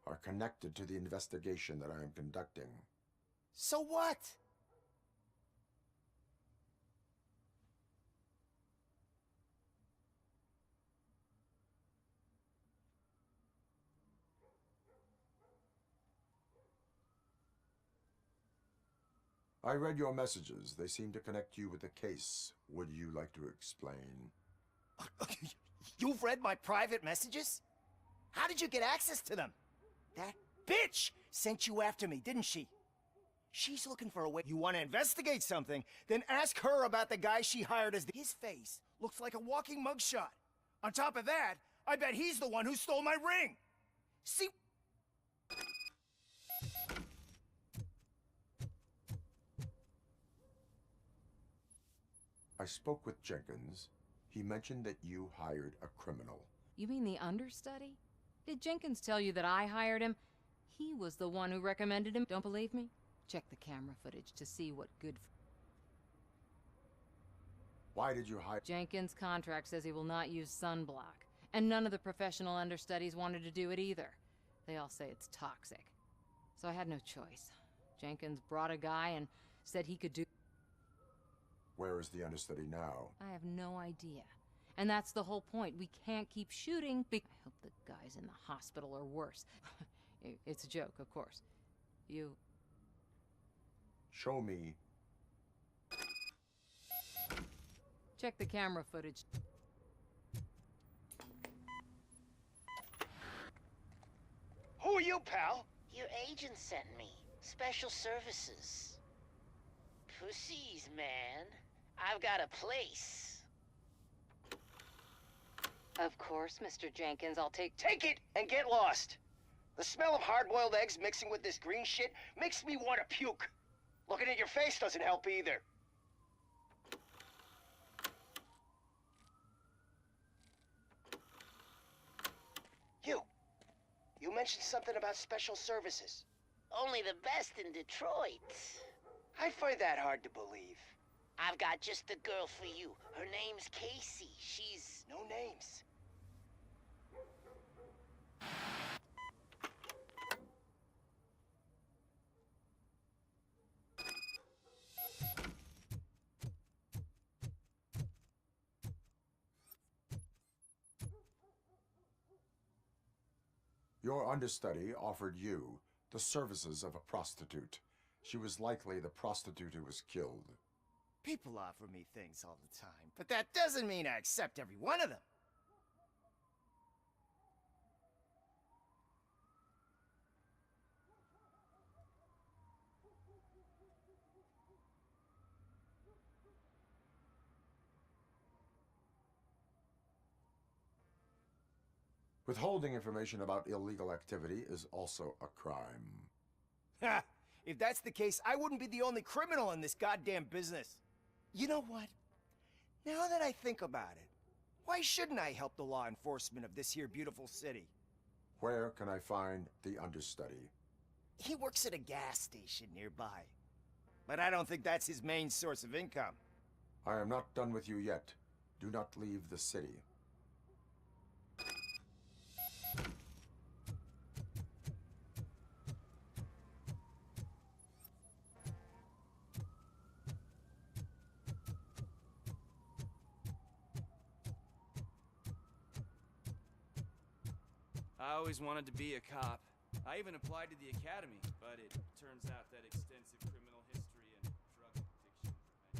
are connected to the investigation that I am conducting. So what? I read your messages. They seem to connect you with the case. Would you like to explain? You've read my private messages? How did you get access to them? That bitch sent you after me, didn't she? She's looking for a way. You want to investigate something, then ask her about the guy she hired as his face looks like a walking mugshot. On top of that, I bet he's the one who stole my ring. See? I spoke with Jenkins. He mentioned that you hired a criminal. You mean the understudy? Did Jenkins tell you that I hired him? He was the one who recommended him. Don't believe me? Check the camera footage to see what good... Why did you hire... Jenkins' contract says he will not use sunblock. And none of the professional understudies wanted to do it either. They all say it's toxic. So I had no choice. Jenkins brought a guy and said he could do... Where is the understudy now? I have no idea. And that's the whole point. We can't keep shooting I hope the guy's in the hospital or worse. It's a joke, of course. You... Show me. Check the camera footage. Who are you, pal? Your agent sent me. Special services. Pussies, man. I've got a place. Of course, Mr. Jenkins, I'll take... Take it and get lost. The smell of hard-boiled eggs mixing with this green shit makes me want to puke. Looking at your face doesn't help either. You mentioned something about special services. Only the best in Detroit. I find that hard to believe. I've got just the girl for you. Her name's Casey. She's... No names. Your understudy offered you the services of a prostitute. She was likely the prostitute who was killed. People offer me things all the time, but that doesn't mean I accept every one of them. Withholding information about illegal activity is also a crime. Ha! If that's the case, I wouldn't be the only criminal in this goddamn business. You know what? Now that I think about it, why shouldn't I help the law enforcement of this here beautiful city? Where can I find the understudy? He works at a gas station nearby. But I don't think that's his main source of income. I am not done with you yet. Do not leave the city. I always wanted to be a cop. I even applied to the academy, but it turns out that extensive criminal history and drug addiction prevent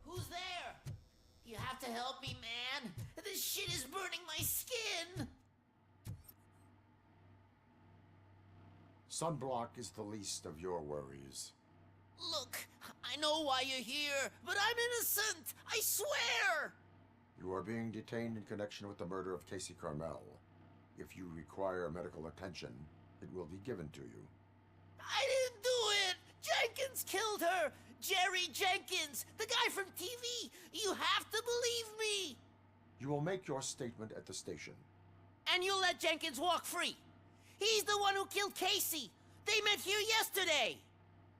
Who's there? You have to help me, man. This shit is burning my skin. Sunblock is the least of your worries. Look, I know why you're here, but I'm innocent. I swear. You are being detained in connection with the murder of Casey Carmel. If you require medical attention, it will be given to you. I didn't do it. Jenkins killed her. Jerry Jenkins, the guy from TV. You have to believe me. You will make your statement at the station. And you'll let Jenkins walk free. He's the one who killed Casey. They met here yesterday.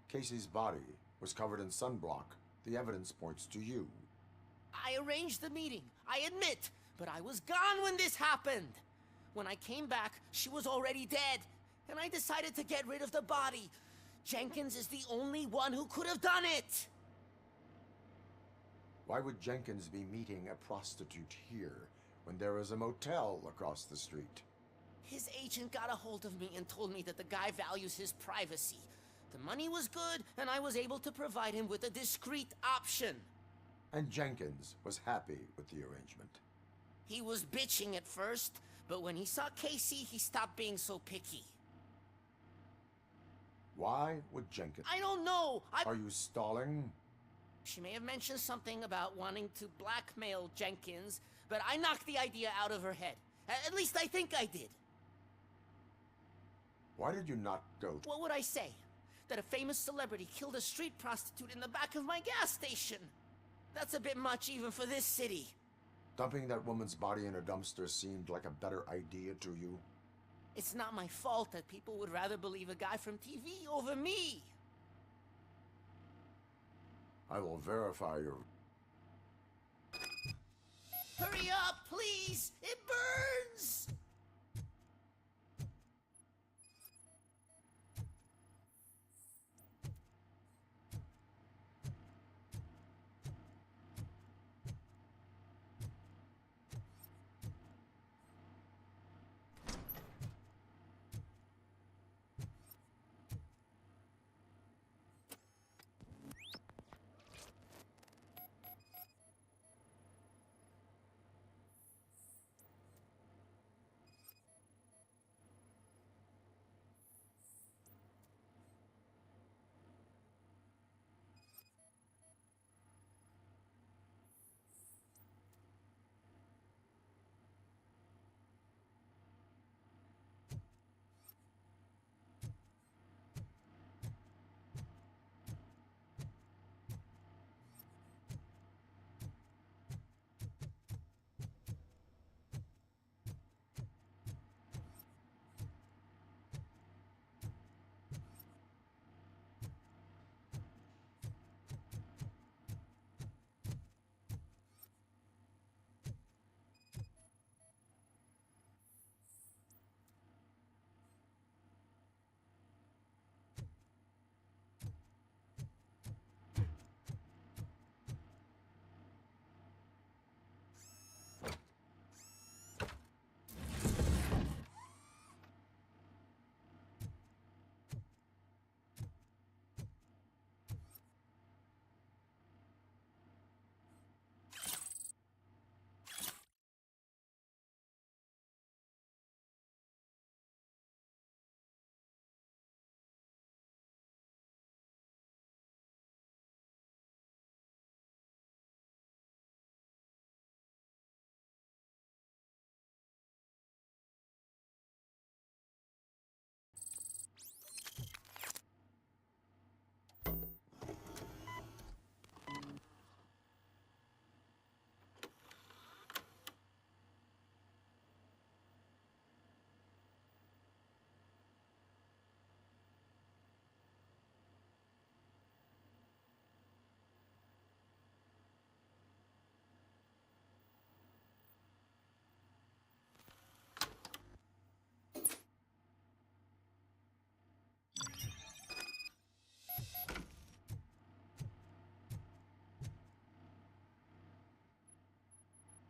Casey's body was covered in sunblock. The evidence points to you. I arranged the meeting, I admit, but I was gone when this happened. When I came back, she was already dead, and I decided to get rid of the body. Jenkins is the only one who could have done it. Why would Jenkins be meeting a prostitute here when there is a motel across the street? His agent got a hold of me and told me that the guy values his privacy. The money was good, and I was able to provide him with a discreet option. And Jenkins was happy with the arrangement. He was bitching at first, but when he saw Casey, he stopped being so picky. Why would Jenkins... I don't know. Are you stalling? She may have mentioned something about wanting to blackmail Jenkins, but I knocked the idea out of her head. At least I think I did. Why did you not go... What would I say? That a famous celebrity killed a street prostitute in the back of my gas station? That's a bit much even for this city. Dumping that woman's body in a dumpster seemed like a better idea to you? It's not my fault that people would rather believe a guy from TV over me. I will verify your... Hurry up, please! It burns!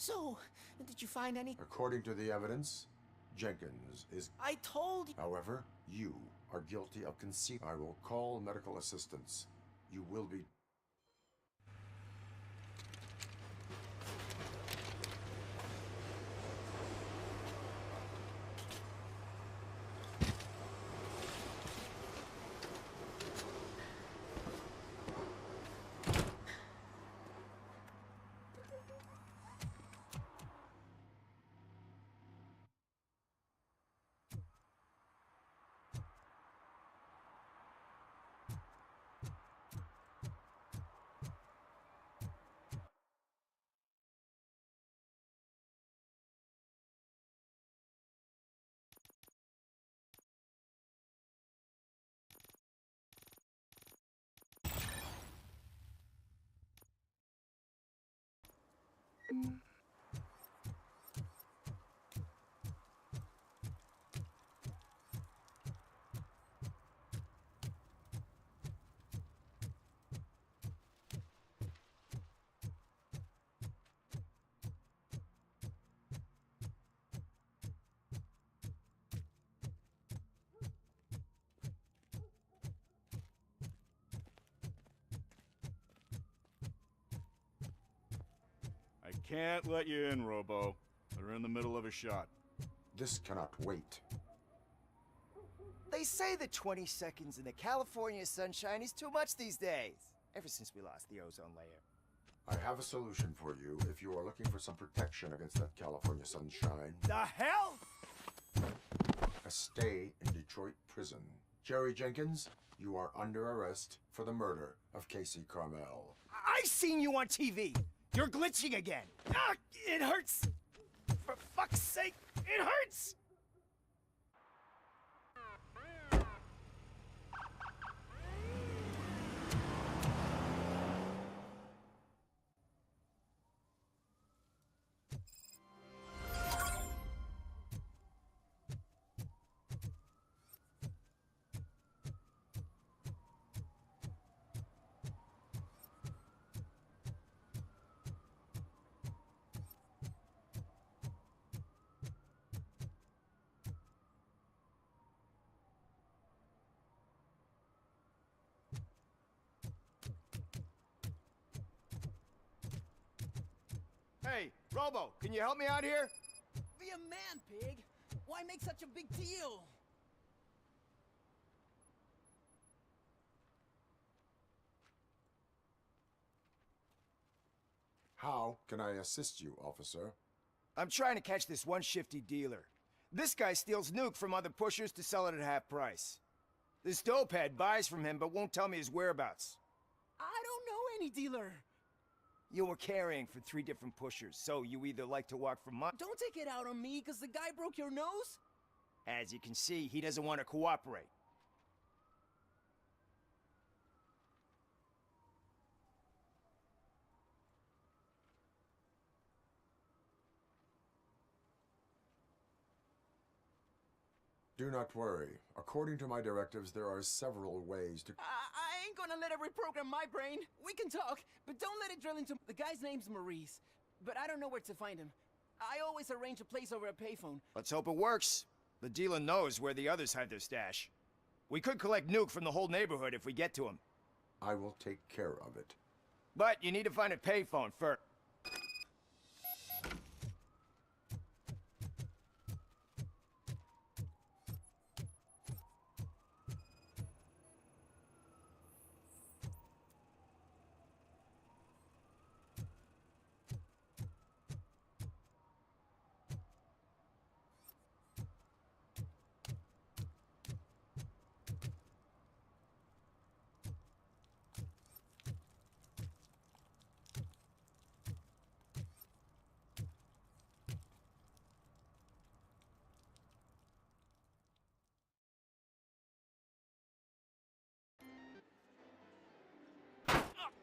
So, did you find any? According to the evidence, Jenkins is... I told you... However, you are guilty of conceit. I will call medical assistance. You will be... I can't let you in, Robo. We're in the middle of a shot. This cannot wait. They say that 20 seconds in the California sunshine is too much these days. Ever since we lost the ozone layer. I have a solution for you if you are looking for some protection against that California sunshine. The hell? A stay in Detroit prison. Jerry Jenkins, you are under arrest for the murder of Casey Carmel. I seen you on TV. You're glitching again. Ah, it hurts. For fuck's sake, it hurts. Hey, Robo, can you help me out here? Be a man, pig. Why make such a big deal? How can I assist you, officer? I'm trying to catch this one shifty dealer. This guy steals nuke from other pushers to sell it at half price. This dopehead buys from him but won't tell me his whereabouts. I don't know any dealer. You were carrying for 3 different pushers, so you either like to walk from my... Don't take it out on me, because the guy broke your nose? As you can see, he doesn't want to cooperate. Do not worry. According to my directives, there are several ways to... I ain't gonna let it reprogram my brain. We can talk, but don't let it drill into... The guy's name's Maurice, but I don't know where to find him. I always arrange a place over a payphone. Let's hope it works. The dealer knows where the others hide their stash. We could collect nuke from the whole neighborhood if we get to him. I will take care of it. But you need to find a payphone first.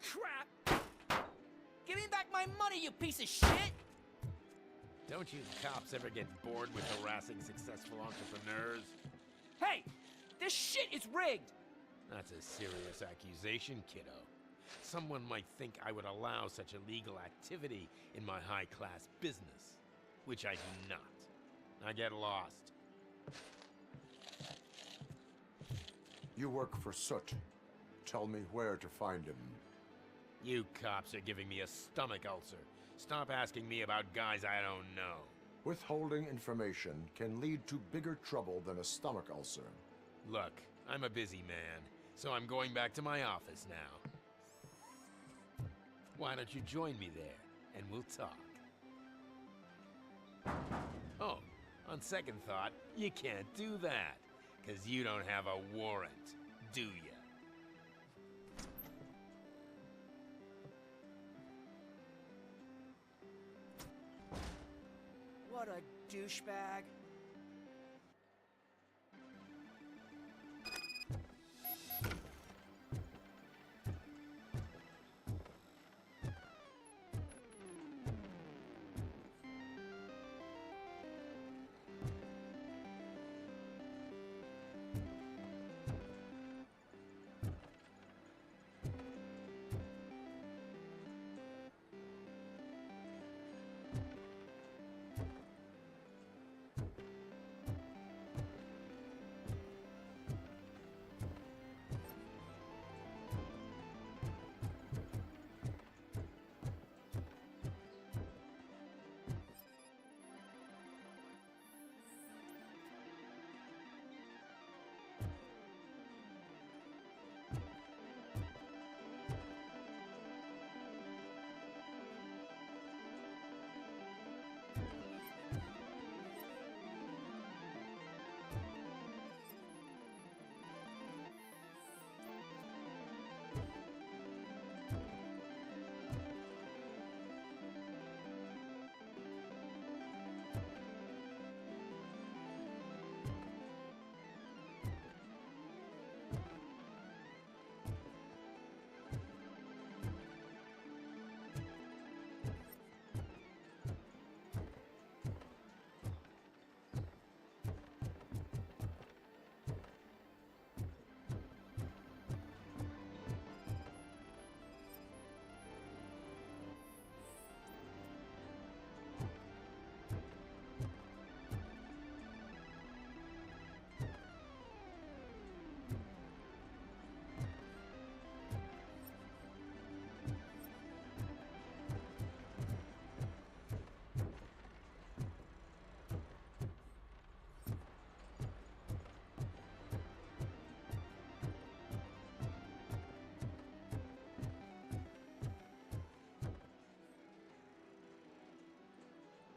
Crap! Give me back my money, you piece of shit! Don't you cops ever get bored with harassing successful entrepreneurs? Hey! This shit is rigged! That's a serious accusation, kiddo. Someone might think I would allow such illegal activity in my high-class business, which I do not. I get lost. You work for Soot. Tell me where to find him. You cops are giving me a stomach ulcer. Stop asking me about guys I don't know. Withholding information can lead to bigger trouble than a stomach ulcer. Look, I'm a busy man, so I'm going back to my office now. Why don't you join me there, and we'll talk. Oh, on second thought, you can't do that, 'cause you don't have a warrant, do ya? What a douchebag.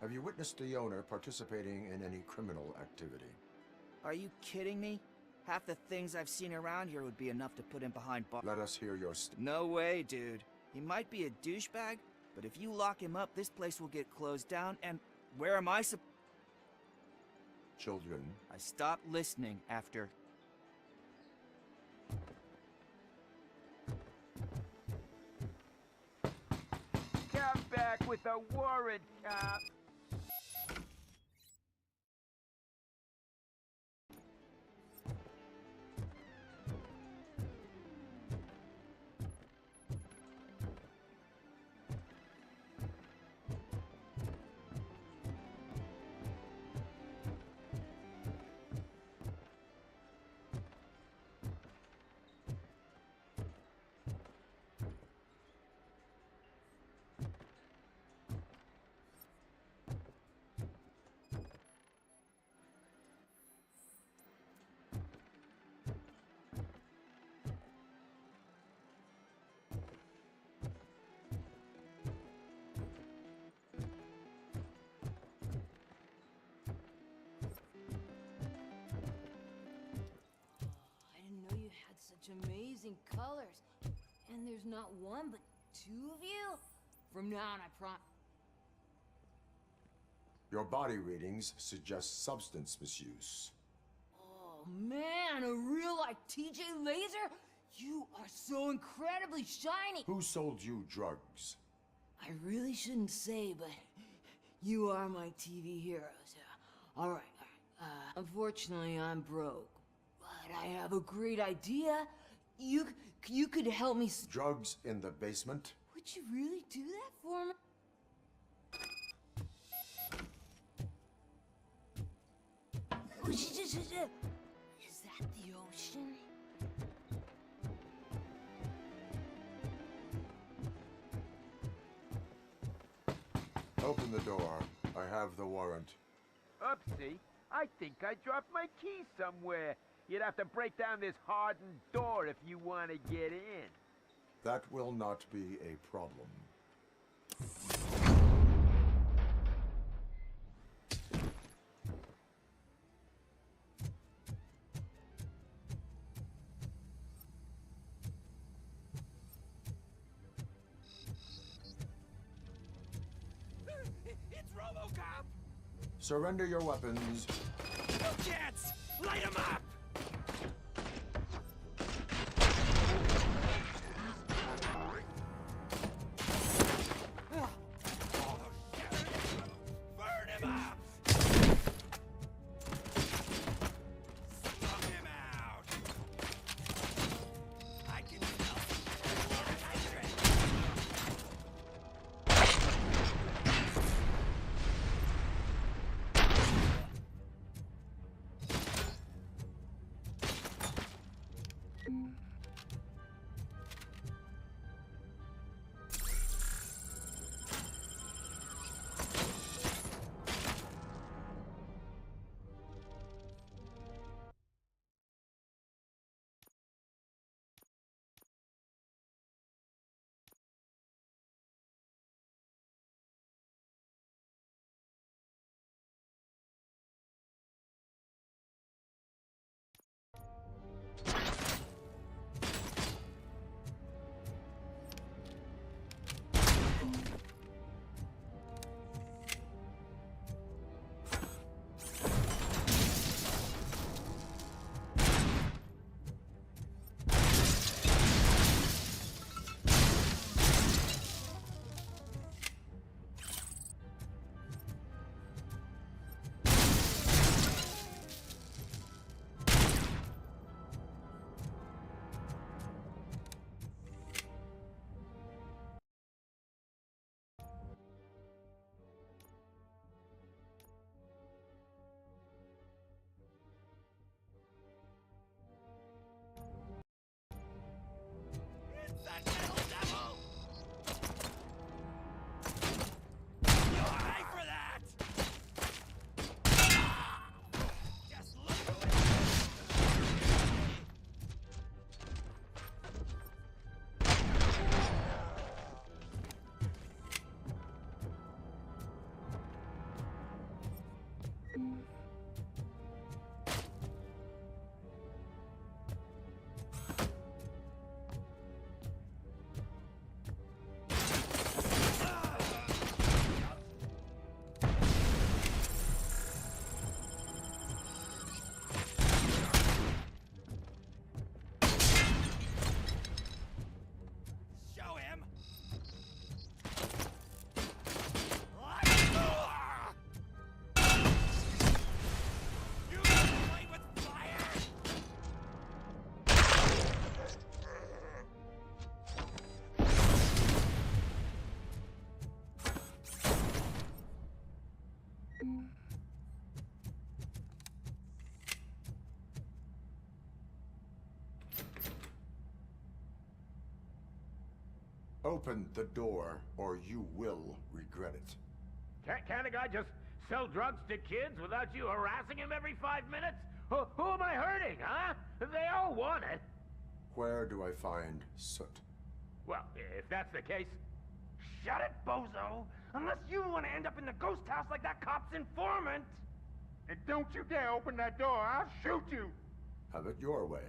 Have you witnessed the owner participating in any criminal activity? Are you kidding me? Half the things I've seen around here would be enough to put him behind bars. Let us hear your No way, dude. He might be a douchebag, but if you lock him up, this place will get closed down, and where am I Children. I stopped listening after... Come back with a warrant, cop! Amazing colors. And there's not one, but two of you? From now on, I promise. Your body readings suggest substance misuse. Oh, man, a real, like, TJ Laser? You are so incredibly shiny. Who sold you drugs? I really shouldn't say, but you are my TV heroes. All right. Unfortunately, I'm broke. But I have a great idea. You could help me. Drugs in the basement? Would you really do that for me? Is that the ocean? Open the door. I have the warrant. Oopsie. I think I dropped my key somewhere. You'd have to break down this hardened door if you want to get in. That will not be a problem. It's RoboCop! Surrender your weapons. No chance! Light him up! Burn him up! Smoke him out! I can smell hydrant! That little devil! You'll pay for that! Just look away! Show him! You play with fire! Open the door, or you will regret it. Can't a guy just sell drugs to kids without you harassing him every 5 minutes? Who am I hurting, huh? They all want it. Where do I find soot? Well, if that's the case... Shut it, bozo! Unless you want to end up in the ghost house like that cop's informant! And don't you dare open that door, I'll shoot you! Have it your way.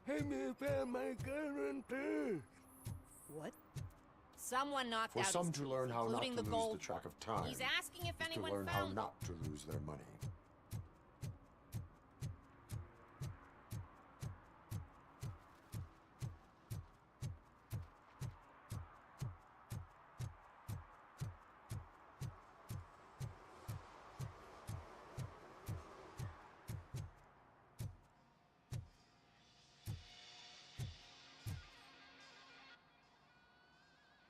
Hey, man, found my gun and purse. What? Someone knocked For out some his to keys, learn how not including to the lose gold. the track of time. He's asking if is anyone to learn found how it. not to lose their money.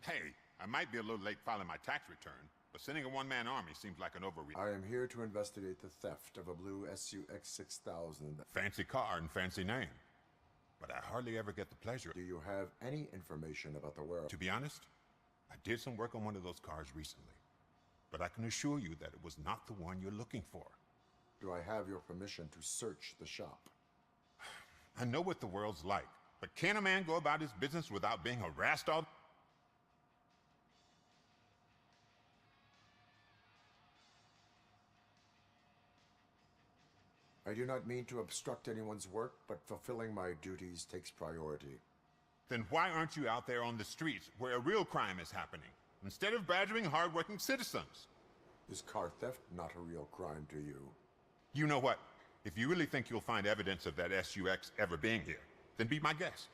Hey, I might be a little late filing my tax return, but sending a one-man army seems like an overreach. I am here to investigate the theft of a blue SUX 6000. Fancy car and fancy name. But I hardly ever get the pleasure. Do you have any information about the whereabouts? To be honest, I did some work on one of those cars recently. But I can assure you that it was not the one you're looking for. Do I have your permission to search the shop? I know what the world's like, but can a man go about his business without being harassed all... I do not mean to obstruct anyone's work, but fulfilling my duties takes priority. Then why aren't you out there on the streets where a real crime is happening, instead of badgering hardworking citizens? Is car theft not a real crime to you? You know what? If you really think you'll find evidence of that SUX ever being here, then be my guest.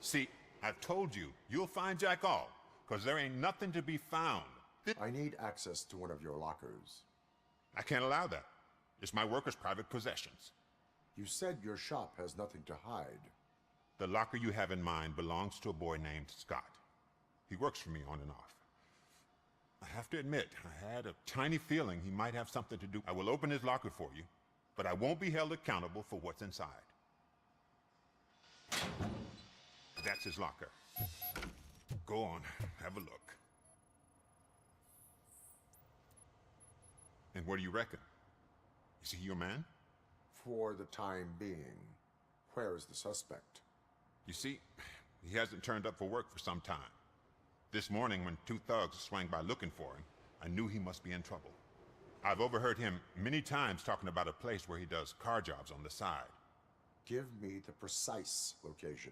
See, I've told you, you'll find Jack all, because there ain't nothing to be found. I need access to one of your lockers. I can't allow that. It's my workers' private possessions. You said your shop has nothing to hide. The locker you have in mind belongs to a boy named Scott. He works for me on and off. I have to admit, I had a tiny feeling he might have something to do. I will open his locker for you, but I won't be held accountable for what's inside. That's his locker. Go on, have a look. And what do you reckon? Is he your man? For the time being. Where is the suspect? You see, he hasn't turned up for work for some time. This morning, when two thugs swang by looking for him, I knew he must be in trouble. I've overheard him many times talking about a place where he does car jobs on the side. Give me the precise location.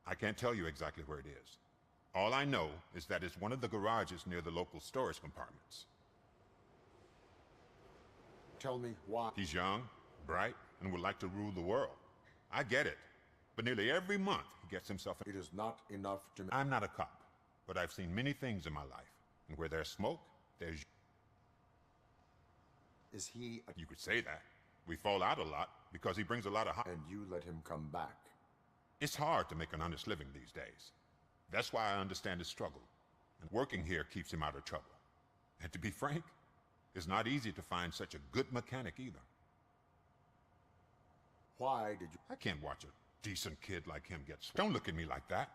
I can't tell you exactly where it is. All I know is that it's one of the garages near the local storage compartments. Tell me why. He's young, bright, and would like to rule the world. I get it. But nearly every month he gets himself... It is not enough to... I'm not a cop, but I've seen many things in my life. And where there's smoke, there's... Is he... You could say that. We fall out a lot because he brings a lot of... And you let him come back. It's hard to make an honest living these days. That's why I understand his struggle. And working here keeps him out of trouble. And to be frank, it's not easy to find such a good mechanic either. Why did you... I can't watch a decent kid like him get... Don't look at me like that.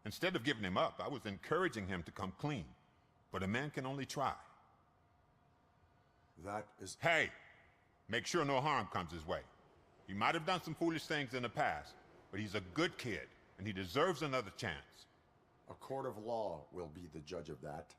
Instead of giving him up, I was encouraging him to come clean. But a man can only try. That is... Hey! Make sure no harm comes his way. He might have done some foolish things in the past, but he's a good kid, and he deserves another chance. A court of law will be the judge of that.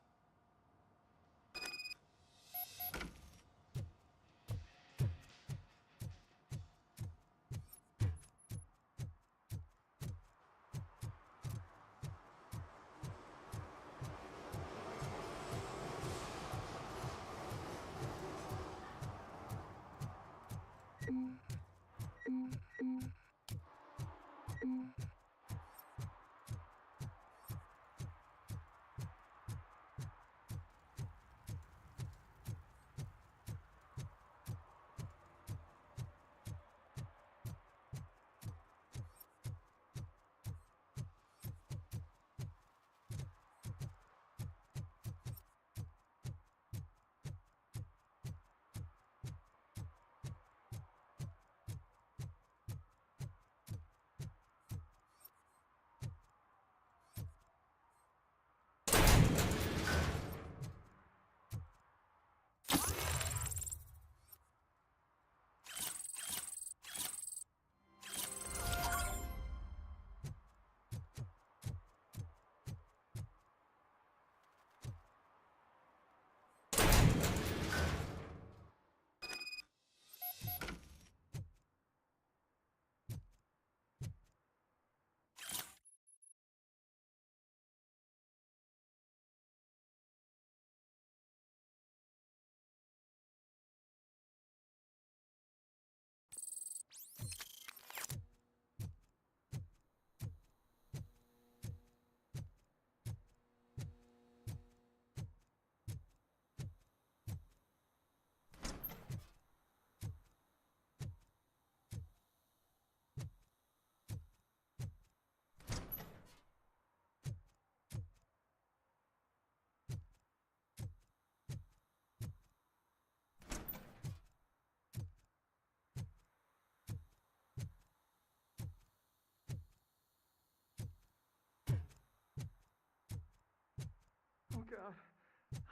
God.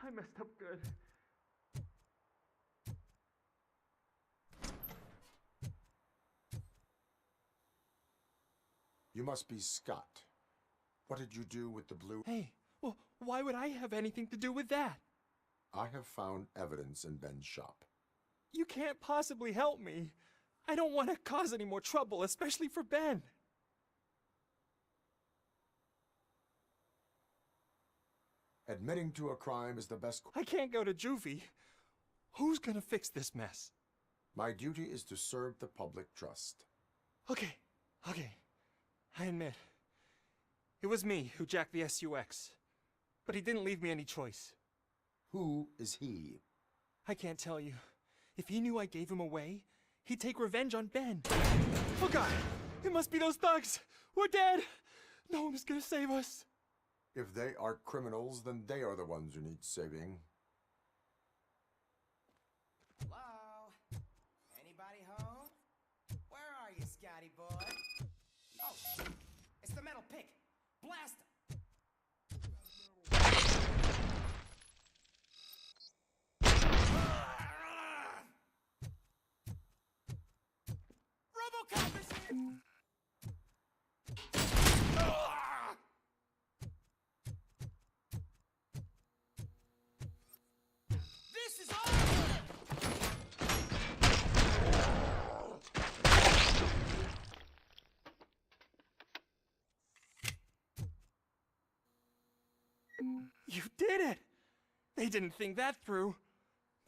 I messed up good. You must be Scott. What did you do with the blue? Hey, well, why would I have anything to do with that? I have found evidence in Ben's shop. You can't possibly help me. I don't want to cause any more trouble, especially for Ben. Admitting to a crime is the best. I can't go to juvie. Who's gonna fix this mess? My duty is to serve the public trust. Okay. I admit. It was me who jacked the SUX. But he didn't leave me any choice. Who is he? I can't tell you. If he knew I gave him away, he'd take revenge on Ben. Oh God! It must be those thugs! We're dead! No one is gonna save us. If they are criminals, then they are the ones who need saving. Hello? Anybody home? Where are you, Scotty boy? Oh, it's the metal pick. Blast him! RoboCop is here! This is all You did it! They didn't think that through.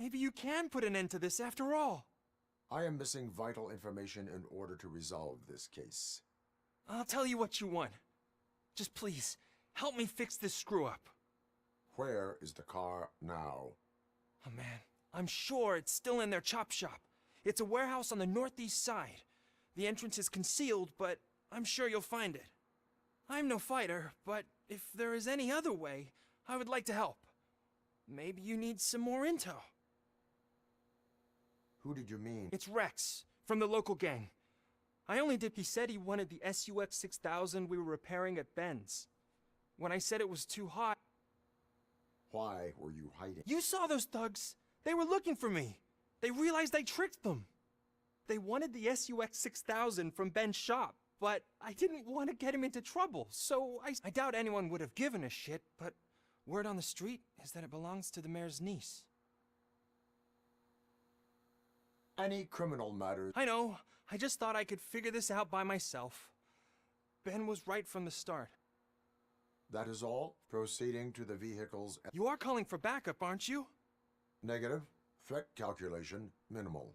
Maybe you can put an end to this after all. I am missing vital information in order to resolve this case. I'll tell you what you want. Just please, help me fix this screw-up. Where is the car now? Oh man, I'm sure it's still in their chop shop. It's a warehouse on the northeast side. The entrance is concealed, but I'm sure you'll find it. I'm no fighter, but if there is any other way, I would like to help. Maybe you need some more intel. Who did you mean? It's Rex, from the local gang. I only did. He said he wanted the SUX 6000 we were repairing at Ben's. When I said it was too hot... Why were you hiding? You saw those thugs! They were looking for me! They realized I tricked them! They wanted the SUX 6000 from Ben's shop, but I didn't want to get him into trouble, so I doubt anyone would have given a shit, but word on the street is that it belongs to the mayor's niece. Any criminal matters... I know. I just thought I could figure this out by myself. Ben was right from the start. That is all. Proceeding to the vehicles... You are calling for backup, aren't you? Negative. Threat calculation minimal.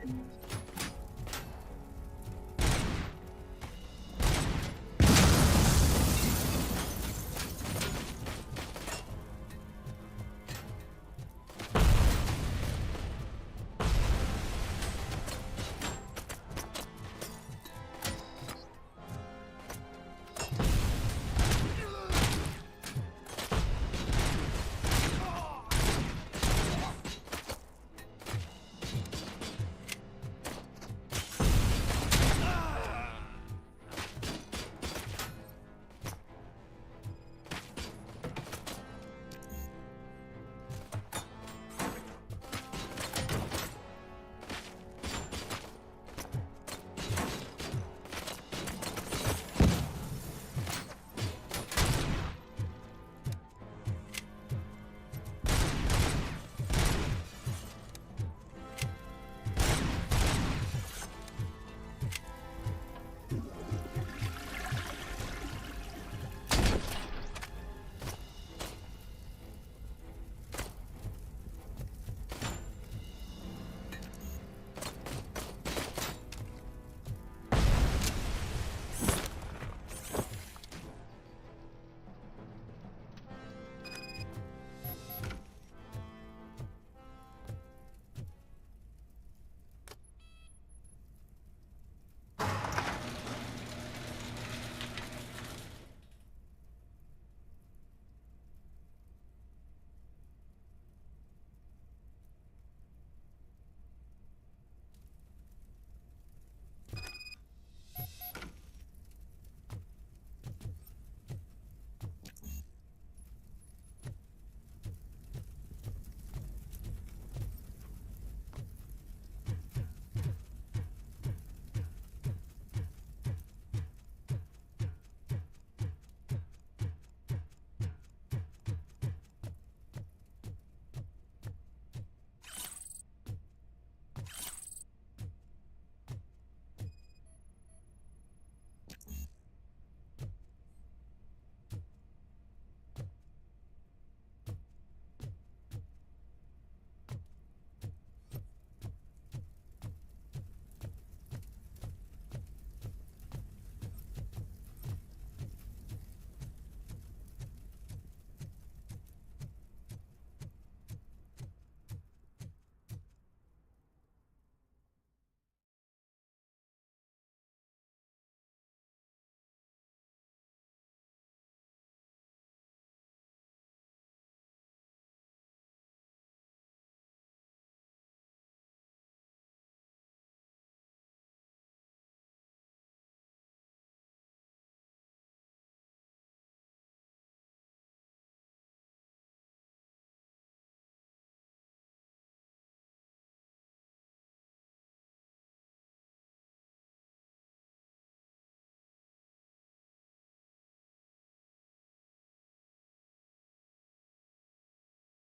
Thank you.